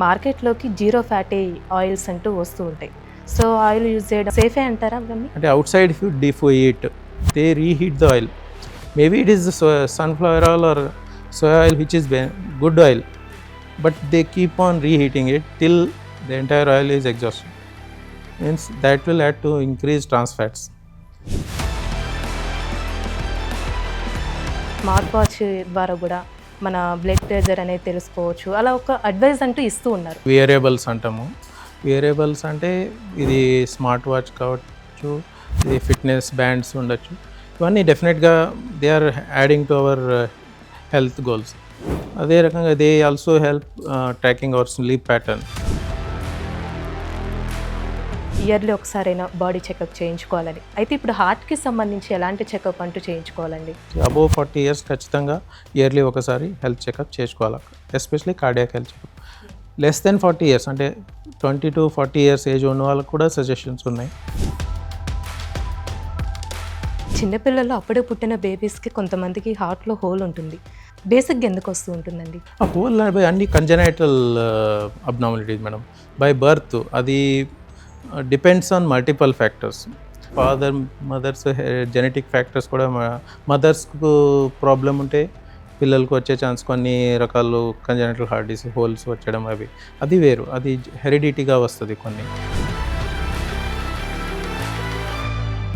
మార్కెట్‌లోకి zero fatty oils అంటూ వస్తూ ఉంటాయి. సో, ఆయిల్ యూజ్ చేయడం సేఫే అంటారా అవన్నీ? అంటే out side if you eat, they reheat the oil. Maybe it is sunflower oil or soy oil which is good oil, but they keep on reheating it till the entire oil is exhausted. Means that will add to increase trans fats. Smart watch ద్వారా గూడా మన blood pressure అనేది తెలుసుకోవచ్చు. అలా ఒక advice అంటూ ఇస్తూ ఉన్నారు. వేరియబుల్స్ అంటాము. వేరియబుల్స్ అంటే ఇది స్మార్ట్ వాచ్ కావచ్చు, ఇది ఫిట్నెస్ బ్యాండ్స్ ఉండొచ్చు. ఇవన్నీ డెఫినెట్గా they are adding to our health goals. అదే రకంగా they also help tracking our sleep pattern. Yearly ఒకసారైనా బాడీ చెకప్ చేయించుకోవాలని. అయితే ఇప్పుడు హార్ట్‌కి సంబంధించి ఎలాంటి చెకప్ అంటూ చేయించుకోవాలండి? అబోవ్ 40 ఇయర్స్ ఖచ్చితంగా ఇయర్లీ ఒకసారి హెల్త్ చెకప్ చేసుకోవాలి, especially cardiac health checkup. Less than 40 years అంటే 20 to 40 ఇయర్స్ ఏజ్ ఉన్న వాళ్ళకు కూడా సజెషన్స్ ఉన్నాయి. చిన్నపిల్లల్లో అప్పుడే పుట్టిన బేబీస్‌కి కొంతమందికి హార్ట్‌లో హోల్ ఉంటుంది. బేసిక్‌గా ఎందుకు వస్తూ ఉంటుందండి? ఆ హోల్ అన్ని congenital abnormalities madam. By birth అది depends on multiple factors. Father mothers genetic factors కూడా మదర్స్కు ప్రాబ్లం ఉంటే పిల్లలకు వచ్చే ఛాన్స్ కొన్ని రకాలు కంజనైటల్ హార్ట్ డిసీజ్ హోల్స్ వచ్చడం అది వేరు, అది హెరిడిటీగా వస్తుంది కొన్ని.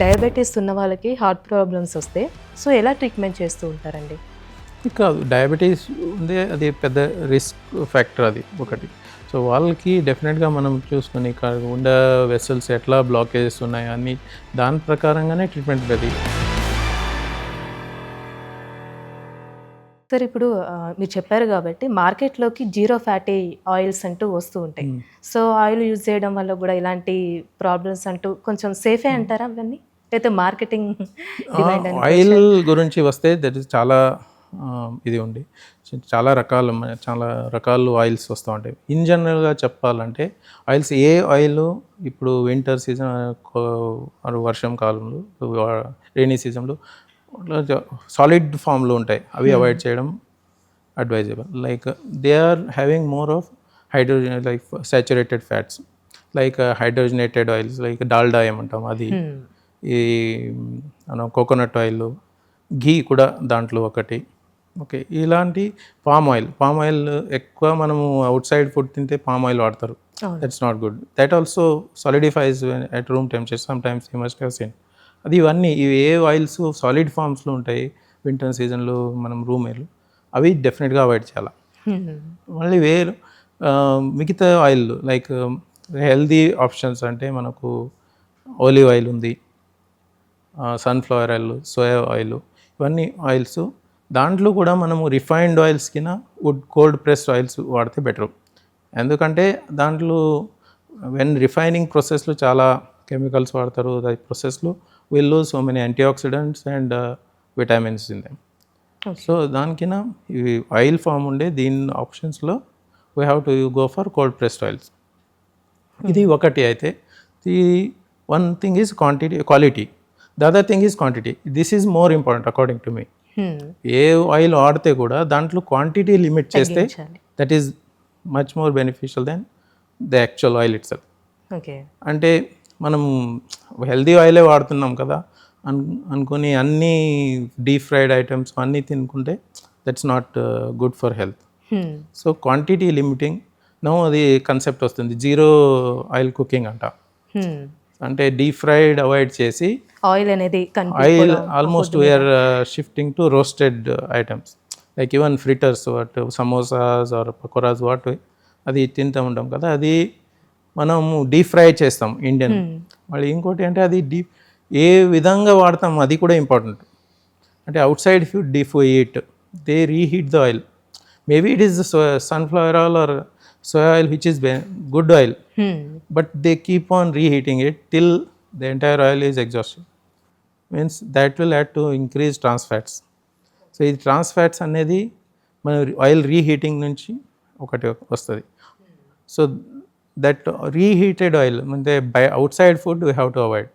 డయాబెటీస్ ఉన్న వాళ్ళకి హార్ట్ ప్రాబ్లమ్స్ వస్తే సో ఎలా ట్రీట్మెంట్ చేస్తూ ఉంటారండి? కాదు, డయాబెటీస్ ఉంది, అది పెద్ద రిస్క్ ఫ్యాక్టర్ అది ఒకటి. సో వాళ్ళకి డెఫినెట్గా మనం చూసుకొని ఉండే వెసల్స్ ఎట్లా బ్లాకేజెస్ ఉన్నాయి అన్నీ దాని ప్రకారంగానే ట్రీట్మెంట్ అది. సార్ ఇప్పుడు మీరు చెప్పారు కాబట్టి మార్కెట్‌లోకి జీరో ఫ్యాటీ ఆయిల్స్ అంటూ వస్తూ ఉంటాయి. సో ఆయిల్ యూజ్ చేయడం వల్ల కూడా ఇలాంటి ప్రాబ్లమ్స్ అంటూ కొంచెం సేఫే అంటారా అవన్నీ? లేకపోతే మార్కెటింగ్ డిమాండ్ అని ఆయిల్ గురించి వస్తే దట్ ఇస్ చాలా ఇది ఉంది, చాలా రకాలు ఆయిల్స్ వస్తూ ఉంటాయి. ఇన్ జనరల్గా చెప్పాలంటే ఆయిల్స్ ఏ ఆయిల్ ఇప్పుడు వింటర్ సీజన్ వర్షం కాలంలో రైనీ సీజన్లో సాలిడ్ ఫామ్లో ఉంటాయి, అవి అవాయిడ్ చేయడం advisable. Like they are having more of hydrogen like saturated fats, like hydrogenated oils like Dalda ఏమంటాం అది, ఈ కోకోనట్ ఆయిల్, ఘీ కూడా దాంట్లో ఒకటి. ఓకే, ఇలాంటి పామ్ ఆయిల్ ఎక్కువ మనము అవుట్ సైడ్ ఫుడ్ తింటే పామ్ ఆయిల్ వాడతారు. That's not good. That also సాలిడిఫైస్ at room temperature some times you must have seen. అది ఇవన్నీ ఇవి ఏ ఆయిల్స్ సాలిడ్ ఫామ్స్లో ఉంటాయి వింటర్ సీజన్లో మనం రూమ్ ఎయిర్లు, అవి డెఫినెట్గా అవాయిడ్ చేయాలి. మళ్ళీ మిగతా ఆయిల్ లైక్ హెల్దీ ఆప్షన్స్ అంటే మనకు ఓలివ్ ఆయిల్ ఉంది, సన్ఫ్లవర్ ఆయిల్, సోయా ఆయిల్, ఇవన్నీ ఆయిల్స్. దాంట్లో కూడా మనము రిఫైన్డ్ ఆయిల్స్ కింద కోల్డ్ ప్రెస్డ్ ఆయిల్స్ వాడితే బెటర్. ఎందుకంటే దాంట్లో వెన్ రిఫైనింగ్ ప్రాసెస్లో చాలా కెమికల్స్ వాడతారు. ద ప్రాసెస్లో will lose so many antioxidants and vitamins in them. So దానికినా ఇవి ఆయిల్ ఫామ్ ఉండే దీని ఆప్షన్స్లో we have to go for cold pressed oils. ఇది ఒకటి. అయితే the one thing is quality, the other thing is quantity. This is more important according to me. ఏ oil వాడితే కూడా దాంట్లో క్వాంటిటీ లిమిట్ చేస్తే that is much more beneficial than the actual oil itself. అంటే మనం healthy ఆయిలే వాడుతున్నాం కదా అనుకుని అన్నీ డీప్ ఫ్రైడ్ ఐటమ్స్ అన్నీ తినుకుంటే that's not good for health. So quantity limiting no అది కన్సెప్ట్ వస్తుంది, జీరో ఆయిల్ కుకింగ్ అంట. అంటే డీప్ ఫ్రైడ్ అవాయిడ్ చేసి ఆయిల్ అనేది oil almost we are shifting to roasted items like even fritters what samosas or pakoras what అది తింటూ ఉంటాం కదా, అది మనం డీప్ ఫ్రై చేస్తాం ఇండియన్. మళ్ళీ ఇంకోటి అంటే అది ఏ విధంగా వాడతాం అది కూడా ఇంపార్టెంట్. అంటే out side if you eat, they reheat the oil. Maybe it is sunflower oil or soy oil which is good oil, but they keep on reheating it till the entire oil is exhausted. Means that will add to increase trans fats. So ఈ trans fats అనేది మన oil reheating నుంచి ఒకటి వస్తుంది. So that reheated oil అంటే by outside food we have to avoid.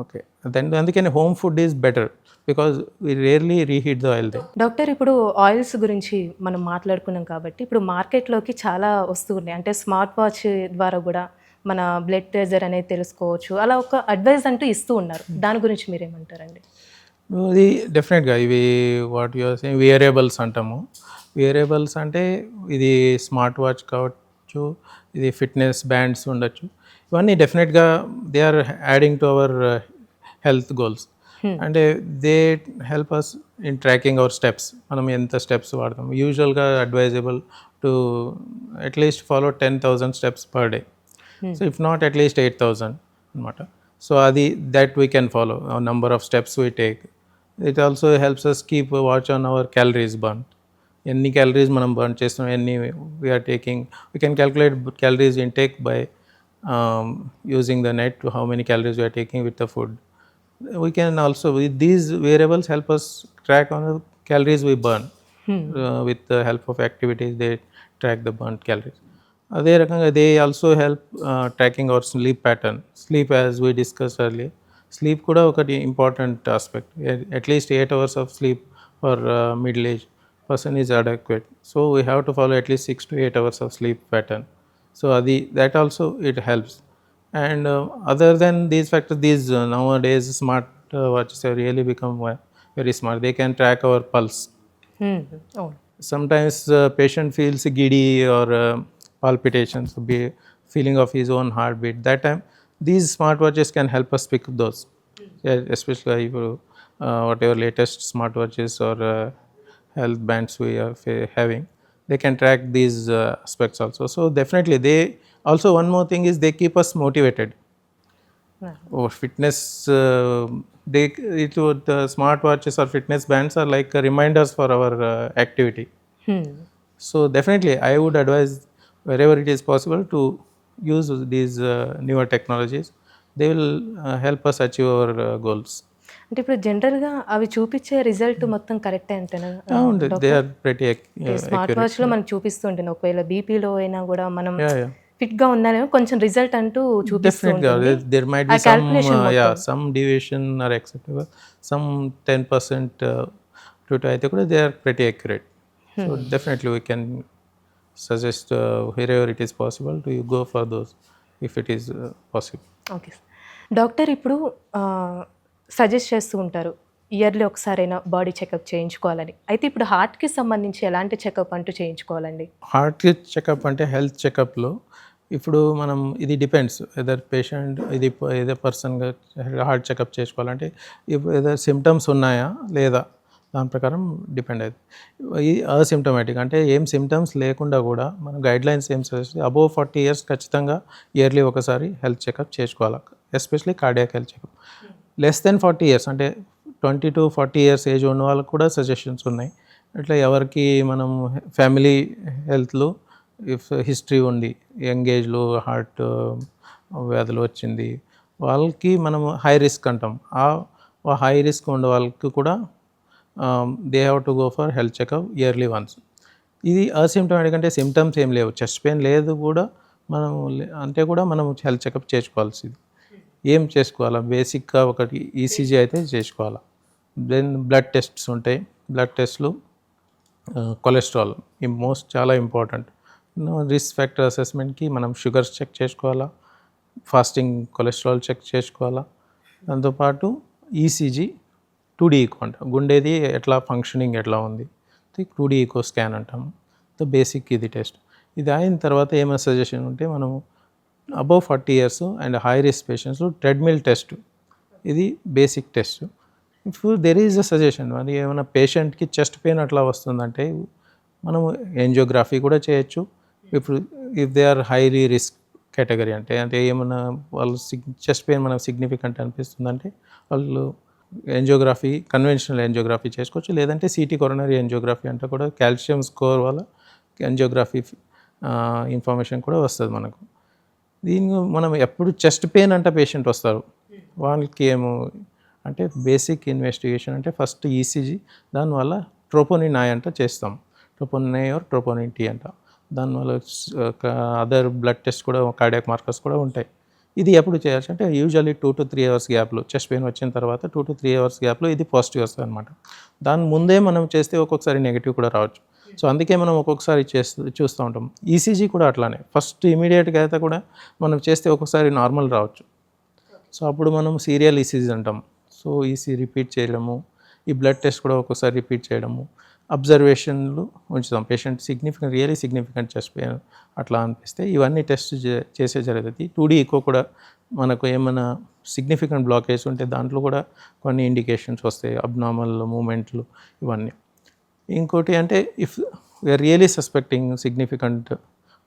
Okay, అందుకని home food is better because we rarely reheat the oil they. Doctor ఇప్పుడు oils గురించి మనం మాట్లాడుకున్నాం కాబట్టి ఇప్పుడు మార్కెట్లోకి చాలా వస్తూ ఉన్నాయి. అంటే స్మార్ట్ వాచ్ ద్వారా కూడా మన బ్లడ్ ప్రెషర్ అనేది తెలుసుకోవచ్చు. అలా ఒక అడ్వైస్ అంటూ ఇస్తూ ఉన్నారు. దాని గురించి మీరేమంటారండి? ఇది డెఫినెట్గా ఇవి వాట్ యూఆర్ సేయింగ్ వేరియబుల్స్ అంటాము. వేరియబుల్స్ అంటే ఇది స్మార్ట్ వాచ్ కావచ్చు, ఇది ఫిట్నెస్ బ్యాండ్స్ ఉండొచ్చు. ఇవన్నీ డెఫినెట్గా they are adding to our health goals. అంటే they help us in tracking our steps. మనం ఎంత స్టెప్స్ వాడతాం. యూజువల్గా advisable to at least follow 10,000 steps per day. So if not at least 8,000 అనమాట. సో అది that we can follow number of steps we take. It also helps us keep watch on our calories burn. ఎన్ని calories మనం burn చేస్తున్నాం, ఎన్ని we are taking. We can calculate calories intake by using the net, how many calories we are taking with the food. We can also, with these variables, help us track on the calories we burn. With the help of activities, they track the burnt calories. అదే రకంగా they also help tracking our sleep pattern. Sleep as we discuss earlier, sleep కూడా ఒకటి important aspect. At least 8 hours of sleep for middle age person is adequate. So we have to follow at least 6 to 8 hours of sleep pattern. So that also it helps. And other than these factors, these nowadays smart watches have really become very smart. They can track our pulse. Oh. Sometimes patient feels giddy or palpitations, feeling of his own heartbeat. That time these smartwatches can help us pick up those. Yeah, especially if whatever latest smartwatches or health bands we are having, they can track these aspects also. So definitely they also, one more thing is they keep us motivated. Fitness, the smart watches or fitness bands are like reminders for our activity. So definitely I would advise wherever it is possible to use these newer technologies. They will help us achieve our goals. అంటే ఇప్పుడు జనరల్గా అవి చూపించే result మొత్తం కరెక్టే అంటేనా? They are pretty smart వాచ్లో మనకు చూపిస్తుంటుంది. ఒకవేళ బీపీలో అయినా కూడా మనం ఫిట్గా ఉన్నారేమో కొంచెం రిజల్ట్ అంటూ చూపిస్తుంది. There might be some deviation or acceptable, some 10% to అయితే కూడా they are pretty accurate. So definitely we can suggest wherever it is possible to go for those if it is possible. Okay. Doctor ఇప్పుడు suggest చేస్తూ ఉంటారు yearly ఒకసారైనా body checkup చేయించుకోవాలని. అయితే ఇప్పుడు హార్ట్కి సంబంధించి ఎలాంటి చెకప్ అంటూ చేయించుకోవాలండి? హార్ట్కి చెకప్ అంటే హెల్త్ చెకప్లో ఇప్పుడు మనం ఇది డిపెండ్స్ ఎదర్ పేషెంట్ ఇది ఏదో పర్సన్గా హార్ట్ చెకప్ చేసుకోవాలంటే ఏదో సిమ్టమ్స్ ఉన్నాయా లేదా దాని ప్రకారం డిపెండ్ అవుతుంది. ఈ అసిమ్టమాటిక్ అంటే ఏం సిమ్టమ్స్ లేకుండా కూడా మన గైడ్లైన్స్ ఏం సజెస్ట్ అబోవ్ 40 years ఖచ్చితంగా ఇయర్లీ ఒకసారి హెల్త్ చెకప్ చేసుకోవాలి, especially cardiac health checkup. Less than 40 years అంటే 20 to 40 years ఏజ్ ఉన్న వాళ్ళకి కూడా సజెషన్స్ ఉన్నాయి. అట్లా ఎవరికి మనం ఫ్యామిలీ హెల్త్లో ఇఫ్ హిస్టరీ ఉంది, యంగ్ ఏజ్లో హార్ట్ వ్యాధులు వచ్చింది వాళ్ళకి మనం హై రిస్క్ అంటాం. ఆ హై రిస్క్ ఉండే వాళ్ళకి కూడా they have to go for health checkup yearly once. ఇది అసిమ్టమాటిక్ అంటే సిమ్టమ్స్ ఏం లేవు, చెస్ట్ పెయిన్ లేదు కూడా మనం అంటే కూడా మనం హెల్త్ చెకప్ చేసుకోవాల్సింది. ఏం చేసుకోవాలా? బేసిక్గా ఒకటి ఈసీజీ అయితే చేసుకోవాలా. దెన్ బ్లడ్ టెస్ట్స్ ఉంటాయి. బ్లడ్ టెస్ట్లు కొలెస్ట్రాల్ చాలా ఇంపార్టెంట్. రిస్క్ ఫ్యాక్టర్ అసెస్మెంట్కి మనం షుగర్స్ చెక్ చేసుకోవాలా, ఫాస్టింగ్ కొలెస్ట్రాల్ చెక్ చేసుకోవాలా. దాంతోపాటు ఈసీజీ 2D ఈకో అంటాం, గుండెది ఎట్లా ఫంక్షనింగ్ ఎట్లా ఉంది 2D ఈకో స్కాన్ అంటాము. బేసిక్ ఇది టెస్ట్. ఇది అయిన తర్వాత ఏమైనా సజెషన్ ఉంటే మనము above 40 years and high risk పేషెంట్స్లో ట్రెడ్మిల్ టెస్ట్, ఇది basic test. If there is a suggestion మరి ఏమైనా పేషెంట్కి చెస్ట్ పెయిన్ అట్లా వస్తుందంటే మనము యాంజియోగ్రఫీ కూడా చేయొచ్చు. ఇప్పుడు if they are highly risk category అంటే ఏమైనా వాళ్ళు చెస్ట్ పెయిన్ మనకు సిగ్నిఫికెంట్ అనిపిస్తుందంటే వాళ్ళు యాంజియోగ్రఫీ, కన్వెన్షనల్ యాంజియోగ్రఫీ చేసుకోవచ్చు. లేదంటే సిటీ కొరోనరీ యాంజియోగ్రఫీ అంటే కూడా కాల్షియం స్కోర్ వల్ల యాంజియోగ్రఫీ ఇన్ఫర్మేషన్ కూడా వస్తుంది మనకు. దీన్ని మనం ఎప్పుడు చెస్ట్ పెయిన్ అంటే పేషెంట్ వస్తారు వాళ్ళకి ఏమో అంటే బేసిక్ ఇన్వెస్టిగేషన్ అంటే ఫస్ట్ ఈసీజీ, దానివల్ల ట్రోపోనిన్ ఐ అంట చేస్తాం, troponin I or troponin T అంట. దానివల్ల అదర్ బ్లడ్ టెస్ట్ కూడా కార్డియాక్ మార్కర్స్ కూడా ఉంటాయి. ఇది ఎప్పుడు చేయొచ్చు అంటే యూజువల్లీ 2 to 3 అవర్స్ గ్యాప్లో, చెస్ట్ పెయిన్ వచ్చిన తర్వాత 2 to 3 అవర్స్ గ్యాప్లో ఇది పాజిటివ్ వస్తుంది అనమాట. దాని ముందే మనం చేస్తే ఒక్కొక్కసారి నెగిటివ్ కూడా రావచ్చు. సో అందుకే మనం ఒక్కొక్కసారి చూస్తూ ఉంటాం. ఈసీజీ కూడా అట్లానే, ఫస్ట్ ఇమీడియట్గా అయితే కూడా మనం చేస్తే ఒక్కొక్కసారి నార్మల్ రావచ్చు. సో అప్పుడు మనం సీరియల్ ఈసీజీ అంటాం. సో ఈసీ రిపీట్ చేయడము, ఈ బ్లడ్ టెస్ట్ కూడా ఒక్కొక్కసారి రిపీట్ చేయడము, అబ్జర్వేషన్లు ఉంచుతాం. Patient really significant chest pain అట్లా అనిపిస్తే ఇవన్నీ టెస్ట్ చేసే జరుగుతుంది. 2D ఈకో కూడా మనకు ఏమైనా సిగ్నిఫికెంట్ బ్లాకేజ్ ఉంటే దాంట్లో కూడా కొన్ని ఇండికేషన్స్ వస్తాయి, అబ్నార్మల్ మూమెంట్లు ఇవన్నీ. ఇంకోటి అంటే if we are really suspecting significant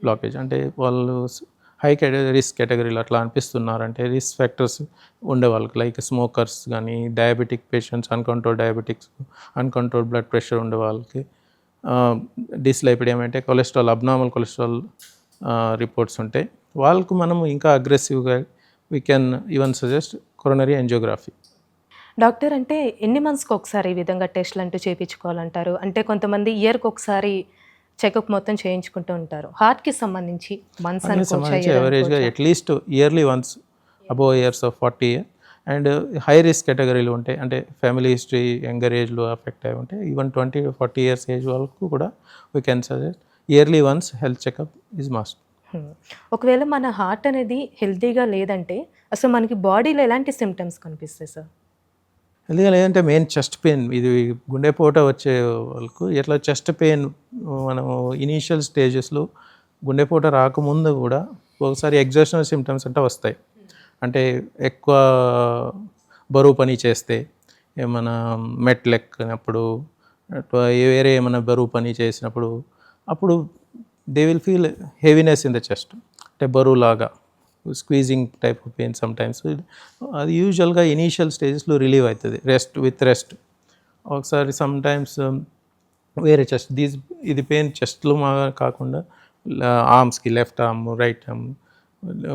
blockage అంటే వాళ్ళు హై రిస్క్ కేటగిరీలో అట్లా అనిపిస్తున్నారంటే, రిస్క్ ఫ్యాక్టర్స్ ఉండే వాళ్ళకి లైక్ స్మోకర్స్ కానీ, diabetic patients, uncontrol diabetics, uncontrol blood pressure ఉండే వాళ్ళకి, డిస్లైపిడియం అంటే కొలెస్ట్రాల్, అబ్నార్మల్ కొలెస్ట్రాల్ రిపోర్ట్స్ ఉంటాయి, వాళ్ళకు మనము ఇంకా అగ్రెసివ్గా we can even suggest coronary angiography. Doctor అంటే ఎన్ని మంత్స్కి ఒకసారి ఈ విధంగా టెస్ట్లు అంటూ చేయించుకోవాలంటారు? అంటే కొంతమంది ఇయర్కి ఒకసారి చెకప్ మొత్తం చేయించుకుంటూ ఉంటారు. హార్ట్కి సంబంధించి మంత్స్ అనుకోవచ్చా? ఎవరేజ్గా at least yearly once above years of 40 and high risk కేటగిరీలు ఉంటాయి, అంటే ఫ్యామిలీ హిస్టరీ, యంగర్ ఏజ్లో అఫెక్ట్ అయి ఉంటాయి, ఈవెన్ 20-40 ఇయర్స్ ఏజ్ వరకు కూడా we can suggest yearly once health checkup is must. ఒకవేళ మన హార్ట్ అనేది హెల్తీగా లేదంటే అసలు మనకి బాడీలో ఎలాంటి సిమ్టమ్స్ కనిపిస్తాయి సార్? హెల్తీగా లేదంటే మెయిన్ చెస్ట్ పెయిన్, ఇది గుండెపోట వచ్చే వాళ్ళకు ఎట్లా చెస్ట్ పెయిన్ మనము ఇనీషియల్ స్టేజెస్లో గుండెపోట రాకముందు కూడా ఒకసారి ఎగ్జాషనల్ సిమ్టమ్స్ అంటే వస్తాయి. అంటే ఎక్కువ బరువు పని చేస్తే, ఏమైనా మెట్లు ఎక్కినప్పుడు, వేరే ఏమైనా బరువు పని చేసినప్పుడు, అప్పుడు they will feel heaviness in the chest, అంటే బరువులాగా squeezing type of pain some times. అది యూజువల్గా ఇనీషియల్ స్టేజెస్లో రిలీవ్ అవుతుంది రెస్ట్. ఒకసారి సమ్ టైమ్స్ వేరే చెస్ట్ ఇది పెయిన్ చెస్ట్లో కాకుండా ఆర్మ్స్కి, లెఫ్ట్ ఆర్మ్, రైట్ ఆర్మ్,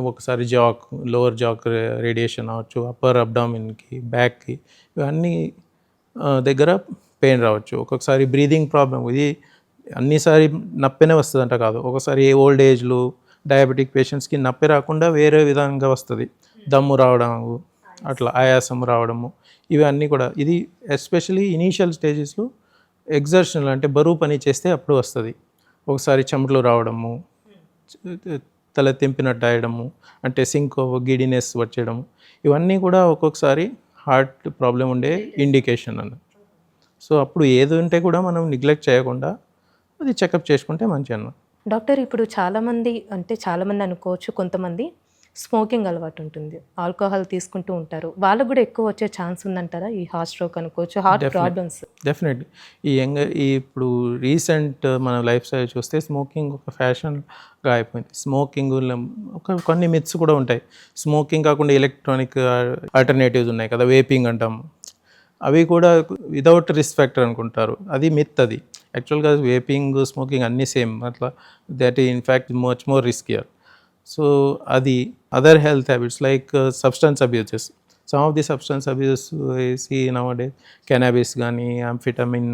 ఒకసారి జాక్, లోవర్ జాక్ రేడియేషన్ అవ్వచ్చు, అప్పర్ అబ్డామిన్కి, బ్యాక్కి, ఇవన్నీ దగ్గర పెయిన్ రావచ్చు. ఒక్కొక్కసారి బ్రీదింగ్ ప్రాబ్లం, ఇది అన్నిసారి నొప్పినే వస్తుందంట కాదు, ఒకసారి ఓల్డ్ ఏజ్లో డయాబెటిక్ పేషెంట్స్కి నొప్పి రాకుండా వేరే విధంగా వస్తుంది, దమ్ము రావడము, అట్లా ఆయాసం రావడము, ఇవన్నీ కూడా. ఇది ఎస్పెషలీ ఇనీషియల్ స్టేజెస్లో ఎగ్జర్షనల్ అంటే బరువు పని చేస్తే అప్పుడు వస్తుంది. ఒకసారి చెమటలు రావడము, తల తెంపినట్టు అయ్యడము, అంటే సింక్ గిడినెస్ వచ్చేయడము, ఇవన్నీ కూడా ఒక్కొక్కసారి హార్ట్ ప్రాబ్లం ఉండే ఇండికేషన్ అన్నమాట. సో అప్పుడు ఏది ఉంటే కూడా మనం నెగ్లెక్ట్ చేయకుండా అది చెకప్ చేసుకుంటే మంచి అన్నమాట. డాక్టర్ ఇప్పుడు చాలామంది అనుకోవచ్చు, కొంతమంది స్మోకింగ్ అలవాటు ఉంటుంది, ఆల్కహాల్ తీసుకుంటూ ఉంటారు, వాళ్ళకు కూడా ఎక్కువ వచ్చే ఛాన్స్ ఉందంటారా ఈ హార్ట్ స్ట్రోక్ అనుకోవచ్చు, హార్ట్ ప్రాబ్లమ్స్? డెఫినెట్లీ. ఇప్పుడు రీసెంట్ మన లైఫ్ స్టైల్ చూస్తే స్మోకింగ్ ఒక ఫ్యాషన్గా అయిపోయింది. స్మోకింగ్ కొన్ని మిత్స్ కూడా ఉంటాయి. స్మోకింగ్ కాకుండా ఎలక్ట్రానిక్ ఆల్టర్నేటివ్స్ ఉన్నాయి కదా, వేపింగ్ అంటాం, అవి కూడా వితౌట్ రిస్క్ ఫ్యాక్టర్ అనుకుంటారు, అది మిత్. అది యాక్చువల్గా వేపింగ్, స్మోకింగ్ అన్నీ సేమ్, అట్లా that in fact much more riskier. So అది other health habits like substance abuses, some of the substance abuse see nowadays, cannabis కానీ, ఆంఫిటమిన్,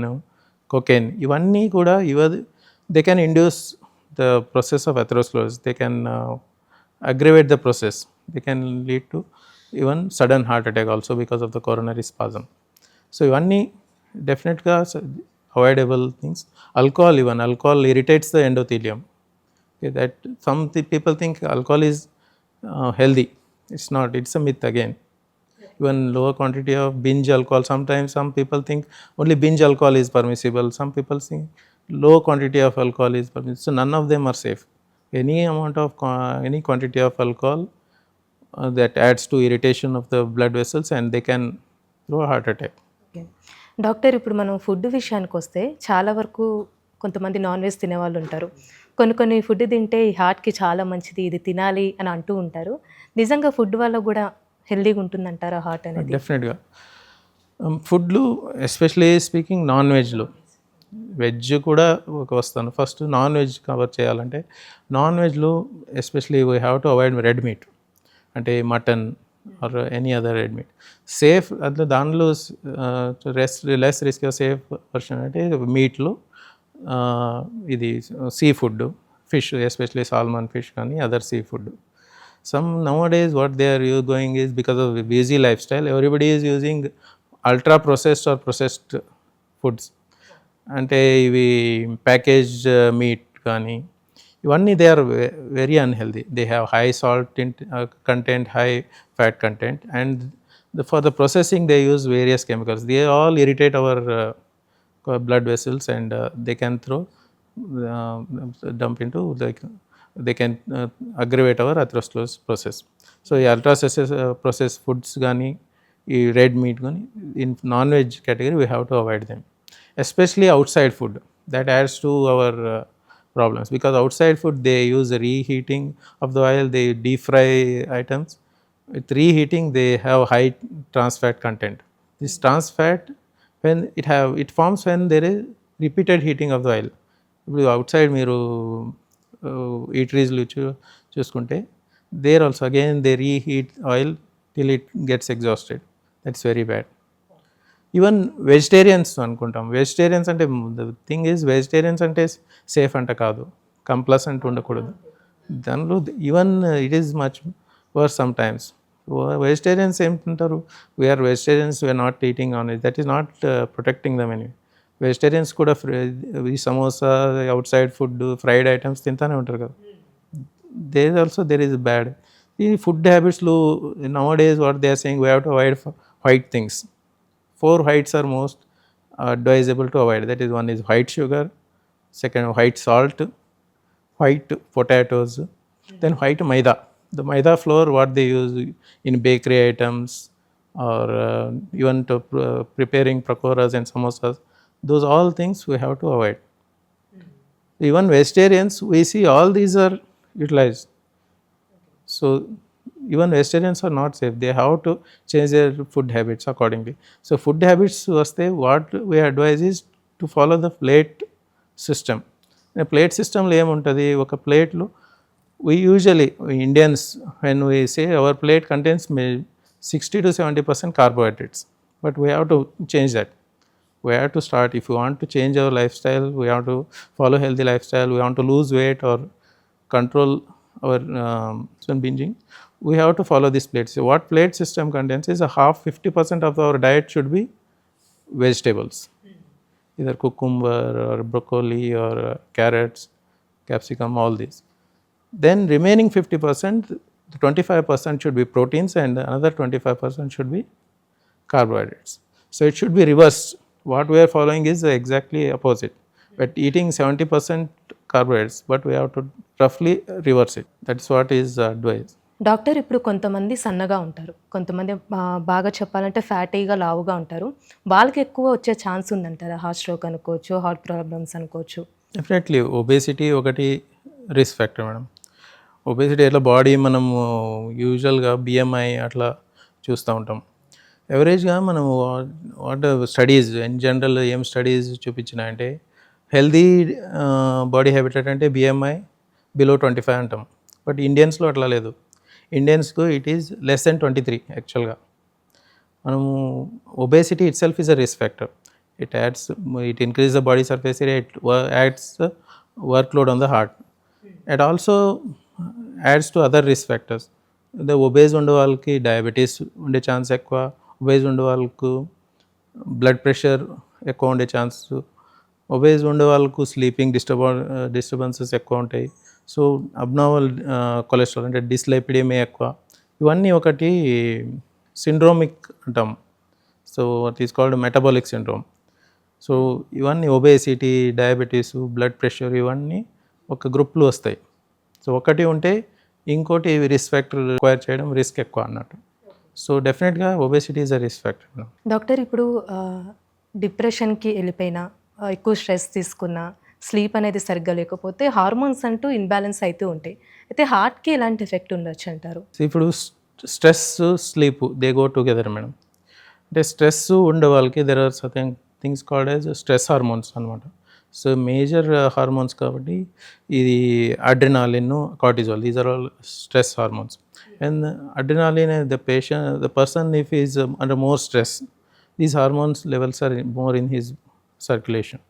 కొకేన్, ఇవన్నీ కూడా they can induce the process of atherosclerosis, they can aggravate the process, they can lead to even sudden heart attack also because of the coronary spasm. So ఇవన్నీ డెఫినెట్గా avoidable things. alcohol irritates the endothelium. Okay, that some people think alcohol is healthy. It's not, it's a myth again. Even lower quantity of binge alcohol, sometimes some people think only binge alcohol is permissible, some people think low quantity of alcohol is permissible. So none of them are safe. Any quantity of alcohol that adds to irritation of the blood vessels and they can throw a heart attack. Doctor ఇప్పుడు మనం food విషయానికి వస్తే చాలా వరకు కొంతమంది non veg తినేవాళ్ళు ఉంటారు, కొన్ని ఫుడ్ తింటే ఈ హార్ట్కి చాలా మంచిది, ఇది తినాలి అని అంటూ ఉంటారు. నిజంగా ఫుడ్ వల్ల కూడా హెల్దీగా ఉంటుందంటారా హార్ట్ అనేది? డెఫినెట్గా. ఫుడ్లు ఎస్పెషలీ స్పీకింగ్ నాన్ వెజ్లో, వెజ్ కూడా వస్తాను. ఫస్ట్ నాన్ వెజ్ కవర్ చేయాలంటే నాన్ వెజ్లో especially we have to avoid red meat, అంటే mutton or any other red meat. Safe అంటే దానిలో లెస్ రిస్క్ సేఫ్ వర్షన్ అంటే మీట్లో ఇది sea food, fish, especially salmon fish కానీ other sea food. Some nowadays what they are going is because of busy lifestyle, everybody is using ultra processed or processed foods. అంటే ఇవి package meat కానీ ఇవన్నీ they are very unhealthy. They have high salt content, high fat content, and for the processing they use various chemicals. They all irritate our blood vessels, and they can dump into, like, they can aggravate our atherosclerosis process. So ఈ ultra processed foods కానీ ఈ red meat కానీ in non-veg category we have to avoid them, especially outside food. That adds to our problems, because outside food they use reheating of the oil, they deep fry items. With reheating they have high trans fat content. This trans fat, when it forms when there is repeated heating of the oil. ఇప్పుడు outside మీరు ఈటరీస్లు చూసుకుంటే there also again they reheat oil till it gets exhausted. That's very bad. Even vegetarians అనుకుంటాం, vegetarians అంటే the thing is vegetarians అంటే safe అంట కాదు, complacent ఉండకూడదు దానిలో. Even it is much worse some times. Vegetarians ఏమంటారు, we are vegetarians, we are not eating on it. That is not protecting them any. Vegetarians కూడా ఈ samosa, outside food, fried items తింటానే ఉంటారు కదా. There also there is bad. ఈ food హ్యాబిట్స్లో నౌ డేస్ what they are saying we have to avoid white things. 4 whites are most advisable to avoid. That is, one is white sugar, second white salt, white potatoes, then white maida. The maida flour what they use in bakery items, or even to preparing pakoras and samosas, those all things we have to avoid. Even vegetarians, we see all these are utilized. So even vegetarians are not safe. They have to change their food habits accordingly. So food habits vaste, what we advise is to follow the plate system. In a plate system lo em untadi, oka plate lo we usually, Indians, when we say our plate contains 60 to 70% carbohydrates, but we have to change that. We have to start, if you want to change our lifestyle, we have to follow healthy lifestyle, we want to lose weight or control our binging, we have to follow this plate. So what plate system contains is a half, 50% of our diet should be vegetables, either cucumber or broccoli or carrots, capsicum, all these. Then remaining 50%, 25% should be proteins, and another 25% should be carbohydrates. So it should be reversed. What we are following is exactly opposite. But eating 70% carbohydrates, but we have to roughly reverse it. That's what is advised. Doctor, ఇప్పుడు కొంతమంది సన్నగా ఉంటారు, కొంతమంది బాగా చెప్పాలంటే ఫ్యాటీగా లావుగా ఉంటారు. వాళ్ళకి ఎక్కువ వచ్చే ఛాన్స్ ఉందంటారా? హార్ట్ స్ట్రోక్ అనుకోవచ్చు, హార్ట్ ప్రాబ్లమ్స్ అనుకోవచ్చు. డెఫినెట్లీ ఒబేసిటీ ఒకటి రిస్క్ ఫ్యాక్టర్ మేడం. ఒబేసిటీ ఎట్లా బాడీ మనము యూజువల్గా బిఎంఐ అట్లా చూస్తూ ఉంటాం. ఎవరేజ్గా మనము వాట్ స్టడీస్ ఇన్ జనరల్ ఏం స్టడీస్ చూపించినాయంటే, హెల్దీ బాడీ హ్యాబిటెట్ అంటే బిఎంఐ బిలో 25 అంటాం. బట్ ఇండియన్స్లో అట్లా లేదు. ఇండియన్స్కు ఇట్ ఈస్ లెస్ దెన్ 23 యాక్చువల్గా. మనము obesity it self is a risk factor. It increase the body surface area, it adds workload on the heart. It also ads to other risk factors. Obese ఉండే వాళ్ళకి diabetes ఉండే chance ఎక్కువ, obese ఉండే వాళ్ళకు blood pressure ఎక్కువ ఉండే chance, obese ఉండే వాళ్ళకు స్లీపింగ్ డిస్టర్బెన్సెస్ ఎక్కువ ఉంటాయి. సో అబ్నార్మల్ కొలెస్ట్రాల్ అంటే డిస్లైపిడేమియా ఎక్కువ. ఇవన్నీ ఒకటి సిండ్రోమిక్ అంటాం. So it is called metabolic syndrome. So ఇవన్నీ ఒబేసిటీ, డయాబెటీస్, బ్లడ్ ప్రెషర్ ఇవన్నీ ఒక గ్రూప్లో వస్తాయి. సో ఒకటి ఉంటే ఇంకోటి రిస్క్ ఫ్యాక్టర్ రిక్వైర్ చేయడం రిస్క్ ఎక్కువ అన్నట్టు. సో డెఫినెట్గా obesity is a risk factor. Doctor, ఇప్పుడు డిప్రెషన్కి వెళ్ళిపోయినా, ఎక్కువ స్ట్రెస్ తీసుకున్నా, స్లీప్ అనేది సరిగ్గా లేకపోతే హార్మోన్స్ అంటూ ఇన్బ్యాలెన్స్ అవుతూ ఉంటాయి. అయితే హార్ట్కి ఎలాంటి ఎఫెక్ట్ ఉండొచ్చు అంటారు? ఇప్పుడు stress, sleep they go together madam. అంటే స్ట్రెస్ ఉండే వాళ్ళకి there are certain things called as stress hormones అనమాట. సో మేజర్ హార్మోన్స్ కాబట్టి ఇది adrenaline, cortisol, these are all stress hormones. And adrenaline the person if is under more stress, these hormones levels are more in his circulation.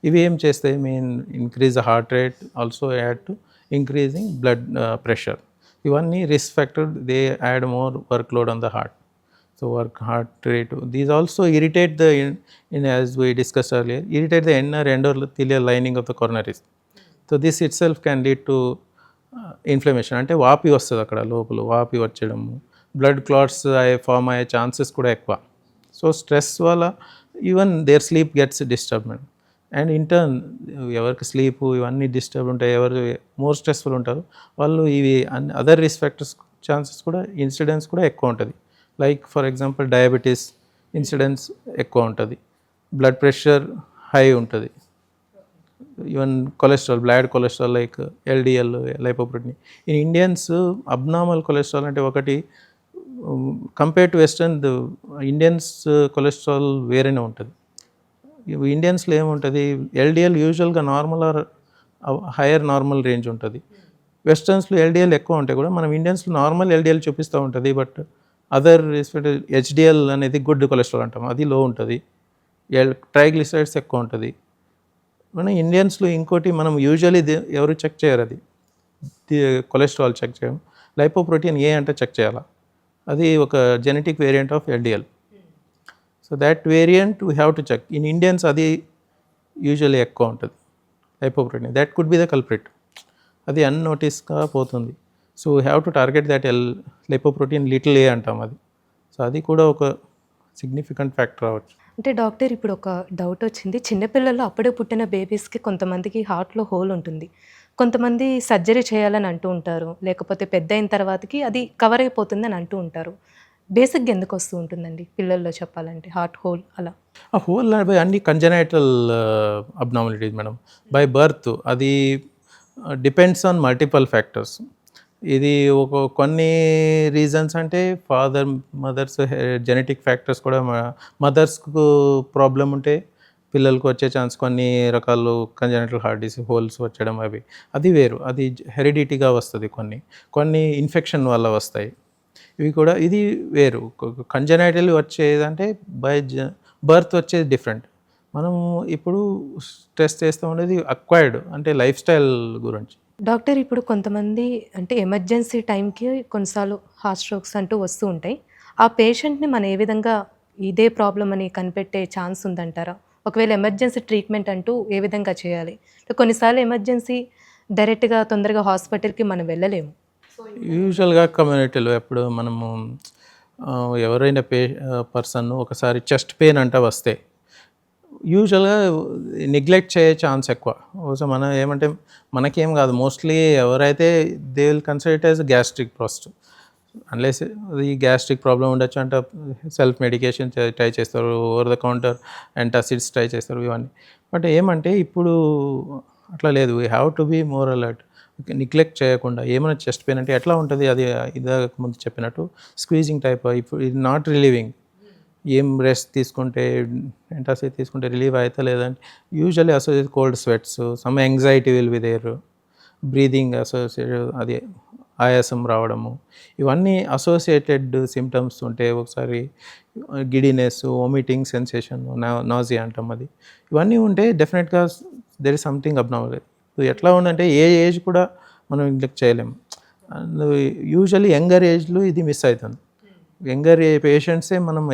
ఇవి ఏం చేస్తాయి, main increase the heart rate, also add to increasing blood pressure. ఇవన్నీ risk factor, they add more work load on the heart. So heart rate, these also irritate the as we discussed earlier, irritate the inner endothelial lining of the coronaries. So this itself can lead to inflammation. అంటే వాపి వస్తుంది అక్కడ లోపల, వాపి వచ్చడము, blood clots form అయ్యే chances కూడా ఎక్కువ. So stress వల్ల even their sleep gets disturbance. And in turn ఎవరికి స్లీప్ ఇవన్నీ డిస్టర్బ్ ఉంటాయి, ఎవరు మోర్ స్ట్రెస్ఫుల్ ఉంటారు వాళ్ళు ఇవి అదర్ రిస్క్ ఫ్యాక్టర్స్ ఛాన్సెస్ కూడా, ఇన్సిడెన్స్ కూడా ఎక్కువ ఉంటుంది. Like for example diabetes incidence ఎక్కువ ఉంటుంది, బ్లడ్ ప్రెషర్ హై ఉంటుంది, even cholesterol, bad cholesterol like LDL, lipoprotein. In Indians abnormal cholesterol అంటే ఒకటి, compare to western Indians cholesterol వేరేనే ఉంటుంది. ఇండియన్స్లో ఏముంటుంది, ఎల్డిఎల్ యూజువల్గా normal or hire normal range ఉంటుంది. వెస్టర్న్స్లో ఎల్డిఎల్ ఎక్కువ ఉంటాయి కూడా, మనం ఇండియన్స్లో నార్మల్ ఎల్డిఎల్ చూపిస్తూ ఉంటుంది, బట్ అదర్ హెచ్డిఎల్ అనేది గుడ్ కొలెస్ట్రాల్ అంటాం, అది లో ఉంటుంది. ట్రైగ్లిసరైడ్స్ ఎక్కువ ఉంటుంది. మన ఇండియన్స్లో ఇంకోటి మనం యూజువల్లీ ఎవరు చెక్ చేయరు, అది కొలెస్ట్రాల్ చెక్ చేయడం, లైపోప్రోటీన్ ఏ అంటే చెక్ చేయాలా, అది ఒక genetic variant of LDL. So that variant we have to check. In Indians అది యూజువల్లీ ఎక్కువ ఉంటుంది lipoprotein, that could be the culprit. అది అన్నోటీస్గా పోతుంది. So we have to target that lipoprotein little A అంటాం అది. సో అది కూడా ఒక సిగ్నిఫికెంట్ ఫ్యాక్టర్ అవ్వచ్చు. అంటే డాక్టర్ ఇప్పుడు ఒక డౌట్ వచ్చింది, చిన్నపిల్లల్లో అప్పుడే పుట్టిన బేబీస్కి కొంతమందికి హార్ట్లో హోల్ ఉంటుంది, కొంతమంది సర్జరీ చేయాలని అంటూ ఉంటారు, లేకపోతే పెద్ద అయిన తర్వాతకి అది కవర్ అయిపోతుంది అని అంటూ ఉంటారు. బేసిక్గా ఎందుకు వస్తూ ఉంటుందండి పిల్లల్లో చెప్పాలంటే హార్ట్ హోల్? అలా ఆ హోల్ అన్ని congenital abnormalities madam, by birth. అది డిపెండ్స్ ఆన్ మల్టిపల్ ఫ్యాక్టర్స్. ఇది ఒక కొన్ని రీజన్స్ అంటే ఫాదర్ మదర్స్ జెనెటిక్ ఫ్యాక్టర్స్ కూడా, మదర్స్కు ప్రాబ్లం ఉంటే పిల్లలకు వచ్చే ఛాన్స్, కొన్ని రకాలు కంజనైటల్ హార్ట్ డిసీజ్ హోల్స్ వచ్చడం అవి, అది వేరు, అది హెరిడిటీగా వస్తుంది. కొన్ని ఇన్ఫెక్షన్ వల్ల వస్తాయి, ఇవి కూడా, ఇది వేరు. కంజనైటల్ వచ్చేదంటే బై బర్త్ వచ్చేది డిఫరెంట్. మనం ఇప్పుడు స్ట్రెస్ చేస్తూ ఉండేది అక్వైర్డ్, అంటే లైఫ్ స్టైల్ గురించి. డాక్టర్ ఇప్పుడు కొంతమంది అంటే ఎమర్జెన్సీ టైంకి కొన్నిసార్లు హార్ట్ స్ట్రోక్స్ అంటూ వస్తూ ఉంటాయి, ఆ పేషెంట్ని మనం ఏ విధంగా ఇదే ప్రాబ్లం అని కనిపెట్టే ఛాన్స్ ఉందంటారా? ఒకవేళ ఎమర్జెన్సీ ట్రీట్మెంట్ అంటూ ఏ విధంగా చేయాలి? కొన్నిసార్లు ఎమర్జెన్సీ డైరెక్ట్గా తొందరగా హాస్పిటల్కి మనం వెళ్ళలేము. యూజువల్గా కమ్యూనిటీలో ఎప్పుడు మనము ఎవరైనా పర్సన్ ఒకసారి చెస్ట్ పెయిన్ అంట వస్తే యూజువల్గా నెగ్లెక్ట్ చేసే ఛాన్స్ ఎక్కువ. సో మనం ఏమంటే మనకేం కాదు, మోస్ట్లీ ఎవరైతే they will consider it as gastric ప్రాస్ట్, అన్లెస్ ఈ గ్యాస్ట్రిక్ ప్రాబ్లం ఉండొచ్చు అంటే సెల్ఫ్ మెడికేషన్ ట్రై చేస్తారు, over the counter antacids try చేస్తారు, ఇవన్నీ. బట్ ఏమంటే ఇప్పుడు అట్లా లేదు, we have to be more alert. Neglect చేయకుండా, ఏమైనా చెస్ట్ పెయిన్ అంటే ఎట్లా ఉంటుంది, అది ఇదాక ముందు చెప్పినట్టు స్క్వీజింగ్ టైప్, ఇప్పుడు ఇది నాట్ రిలీవింగ్, ఏం రెస్ట్ తీసుకుంటే యాంటాసిడ్ తీసుకుంటే రిలీవ్ అయితే లేదంటే usually associate cold sweats, some anxiety will be there, breathing associated, అది ఆయాసం రావడము, ఇవన్నీ అసోసియేటెడ్ సిమ్టమ్స్ ఉంటే, ఒకసారి గిడినెస్, వామిటింగ్ సెన్సేషన్, నాజియా అంటాం, అది ఇవన్నీ ఉంటే డెఫినెట్గా దెర్ ఇస్ సంథింగ్ అబ్నార్మల్. ఎట్లా ఉందంటే ఏ ఏజ్ కూడా మనం నెగ్లెక్ట్ చేయలేము. అండ్ యూజువల్లీ యంగర్ ఏజ్లో ఇది మిస్ అవుతుంది. యంగర్ పేషెంట్సే మనం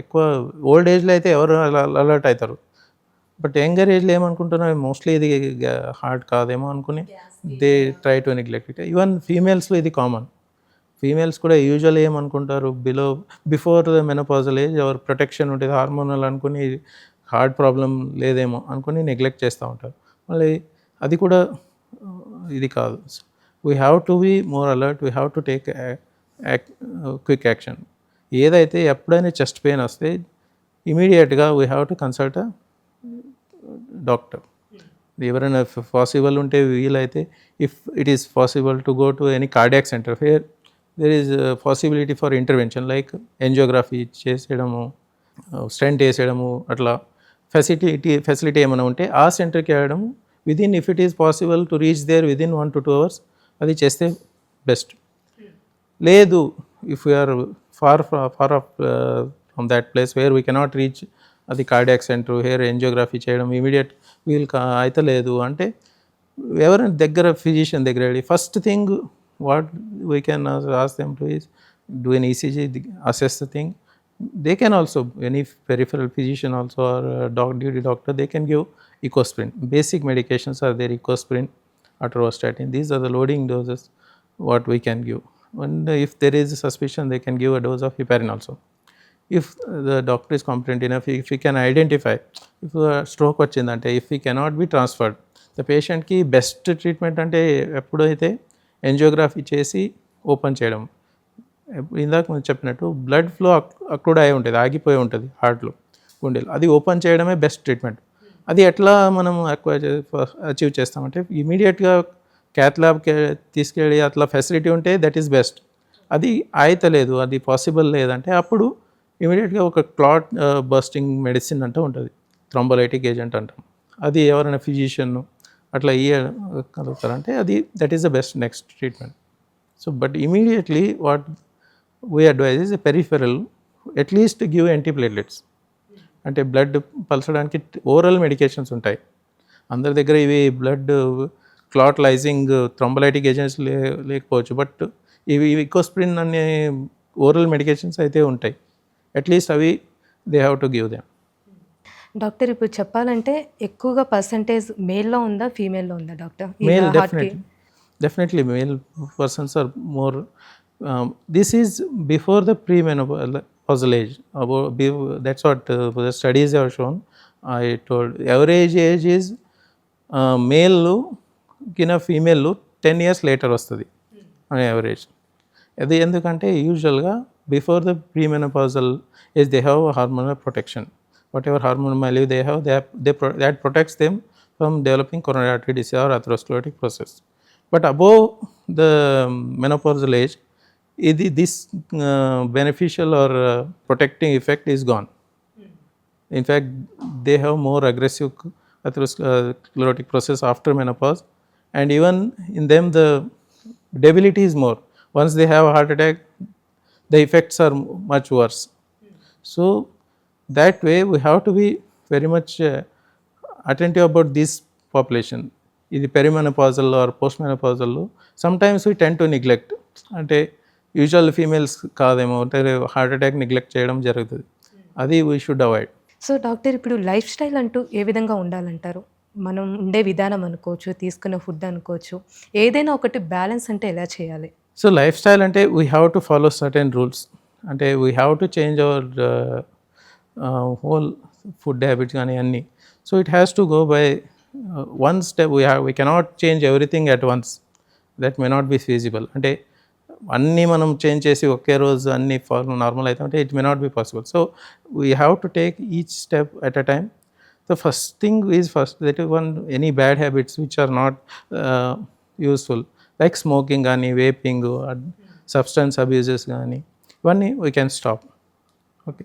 ఎక్కువ, ఓల్డ్ ఏజ్లో అయితే ఎవరు అలర్ట్ అవుతారు, బట్ యంగర్ ఏజ్లో ఏమనుకుంటున్నారు, మోస్ట్లీ ఇది హార్ట్ కాదేమో అనుకుని they try to neglect it. Even ఫీమేల్స్లో ఇది కామన్. ఫీమేల్స్ కూడా యూజువల్ ఏమనుకుంటారు, బిఫోర్ ద మెనోపాజల్ ఏజ్ ఎవరు ప్రొటెక్షన్ ఉంటుంది, హార్మోనల్ అనుకుని హార్ట్ ప్రాబ్లం లేదేమో అనుకుని నెగ్లెక్ట్ చేస్తూ ఉంటారు. మళ్ళీ అది కూడా ఇది కాదు. We have to be more alert, we have to take quick action. ఏదైతే ఎప్పుడైనా చెస్ట్ పెయిన్ వస్తే ఇమీడియట్గా we have to consult a doctor. ఎవరైనా పాసిబుల్ ఉంటే వీలైతే, if it is possible to go to any cardiac centre where there is possibility for intervention, like angiography చేసేయడము, stent వేసేయడము, అట్లా ఫెసిలిటీ ఏమైనా ఉంటే ఆ సెంటర్కి వెళ్ళడము, within, if it is possible to reach there within 1 to 2 hours, అది చేస్తే బెస్ట్. లేదు, if we are far off from that place where we cannot reach, అది కార్డియాక్ సెంటర్, హెయిర్ ఎంజియోగ్రఫీ చేయడం ఇమీడియట్ అయితే లేదు అంటే, ఎవరైనా దగ్గర ఫిజిషియన్ దగ్గర వెళ్ళి first thing what we can ask them to is do an ECG, assess the thing. They can also, any peripheral physician also or duty doctor, they can give ecosprin. Basic medications are there, ecosprin, atorvastatin. These are the loading doses what we can give. And if there is a suspicion, they can give a dose of heparin also. If the doctor is competent enough, if he can identify, if stroke వచ్చిందంటే, if he cannot be transferred, the patient కి best treatment అంటే ఎప్పుడైతే ఎంజియోగ్రఫీ చేసి open చేయడం. ఇందాక మనం చెప్పినట్టు blood flow occlude అయి ఉంటుంది, ఆగిపోయి ఉంటుంది హార్ట్లో, గుండెలు, అది ఓపెన్ చేయడమే బెస్ట్ ట్రీట్మెంట్. అది ఎట్లా మనం అచీవ్ చేస్తామంటే ఇమీడియట్గా క్యాత్ ల్యాబ్కి తీసుకెళ్ళి అట్లా ఫెసిలిటీ ఉంటే దట్ ఈస్ బెస్ట్. అది ఆయతలేదు, అది పాసిబుల్ లేదంటే అప్పుడు ఇమీడియట్గా ఒక క్లాట్ బస్టింగ్ మెడిసిన్ అంటూ ఉంటుంది, థ్రోంబోలైటిక్ ఏజెంట్ అంటాం. అది ఎవరైనా ఫిజిషియన్ అట్లా ఇవ్వగలుగుతారంటే అది that is the best next treatment. So but immediately what we advise is peripheral, at least give antiplatelets. అంటే బ్లడ్ పలచడానికి ఓరల్ మెడికేషన్స్ ఉంటాయి అందరి దగ్గర. ఇవి blood clot lysing thrombolytic agents లేకపోవచ్చు, బట్ ఇవి ఇకోస్ప్రిన్ అనే ఓరల్ మెడికేషన్స్ అయితే ఉంటాయి. అట్లీస్ట్ అవి they have to give them. Doctor ఇప్పుడు చెప్పాలంటే ఎక్కువగా పర్సంటేజ్ మేల్లో ఉందా ఫీమేల్లో ఉందా doctor? Male, definitely male persons are more. This is before the premenopausal age. That's what the studies have shown. I told average age is male కింద female 10 years later వస్తుంది on average. అది ఎందుకంటే యూజువల్గా before the premenopausal age they have hormonal protection. whatever hormone value they have, that protects them from developing coronary artery disease or atherosclerotic process. But above the menopausal age, this beneficial or protecting effect is gone. In fact, they have more aggressive atherosclerotic process after menopause, and even in them the debility is more. Once they have a heart attack, the effects are much worse. So that way we have to be very much attentive about this population. ఇది perimenopausal or post మెనోపాజల్లో sometimes we tend to neglect. అంటే usual females కాదేమో అంటే heart attack neglect చేయడం జరుగుతుంది, అది we should avoid. So doctor ఇప్పుడు lifestyle అంటూ ఏ విధంగా ఉండాలంటారు? మనం ఉండే విధానం అనుకోవచ్చు, తీసుకునే ఫుడ్ అనుకోవచ్చు, ఏదైనా ఒకటి బ్యాలెన్స్ అంటే ఎలా చేయాలి? సో లైఫ్ స్టైల్ అంటే we have to follow certain rules. అంటే we have to change our whole food habits కానీ అన్నీ. So it has to go by one step. We cannot change everything at once, that may not be feasible. అంటే అన్నీ మనం change చేసి ఒకే రోజు అన్నీ నార్మల్ అవుతామంటే it may not be possible. So we have to take each step at a time. The first thing is that one any bad habits which are not useful like smoking కానీ, vaping, substance abuses కానీ, ఇవన్నీ we can stop. Okay,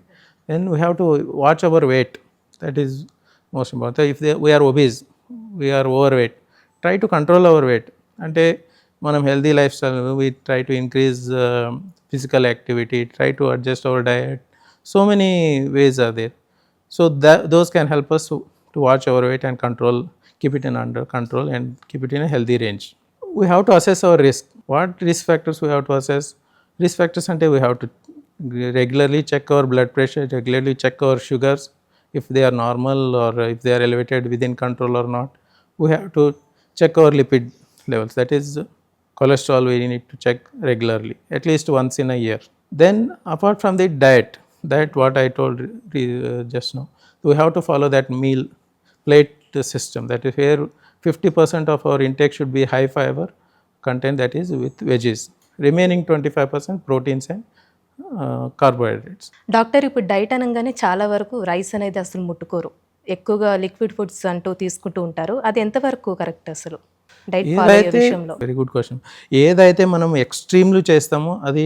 then we have to watch our weight. That is most important. So if we are obese, we are overweight, try to control our weight. అంటే మనం healthy life style, we try to increase physical activity, try to adjust our diet. So many ways are there. So those can help us to watch our weight and control, keep it in under control and keep it in a healthy range. We have to assess our risk. What risk factors we have to assess? Risk factors అంటే we have to regularly check our blood pressure, regularly check our sugars if they are normal or if they are elevated within control or not. We have to check our lipid levels, that is cholesterol we need to check regularly, at least once in a year. Then apart from the diet, that what I told just now, we have to follow that meal plate system, that is where 50% of our intake should be high fiber content, that is with veggies, remaining 25% proteins and carbohydrates. Doctor ఇప్పుడు diet అనగానే చాలా వరకు rice అనేది అసలు ముట్టుకోరు, ఎక్కువగా liquid foods అంటూ తీసుకుంటూ ఉంటారు. అది ఎంతవరకు కరెక్ట్ అసలు డైట్ ఫాలో అయ్యే విషయంలో? Very good question. ఏదైతే మనం ఎక్స్ట్రీమ్లు చేస్తామో అది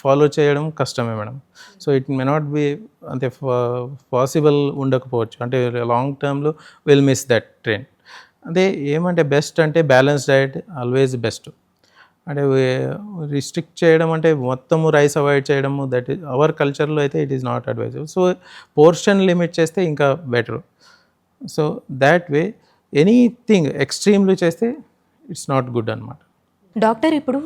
ఫాలో చేయడం కష్టమే madam. So it may not B అంతే పాసిబుల్ ఉండకపోవచ్చు, అంటే లాంగ్ టర్మ్లో విల్ మిస్ దట్ ట్రెండ్. అదే ఏమంటే బెస్ట్ అంటే బ్యాలెన్స్ డైట్ ఆల్వేస్ బెస్ట్. అంటే రిస్ట్రిక్ట్ చేయడం అంటే మొత్తము రైస్ అవాయిడ్ చేయడము, దట్ ఈస్ అవర్ కల్చర్లో అయితే it is not advisable. So portion limit చేస్తే ఇంకా better. So that way anything ఎక్స్ట్రీమ్లు చేస్తే ఇట్స్ నాట్ గుడ్ అనమాట. డాక్టర్ ఇప్పుడు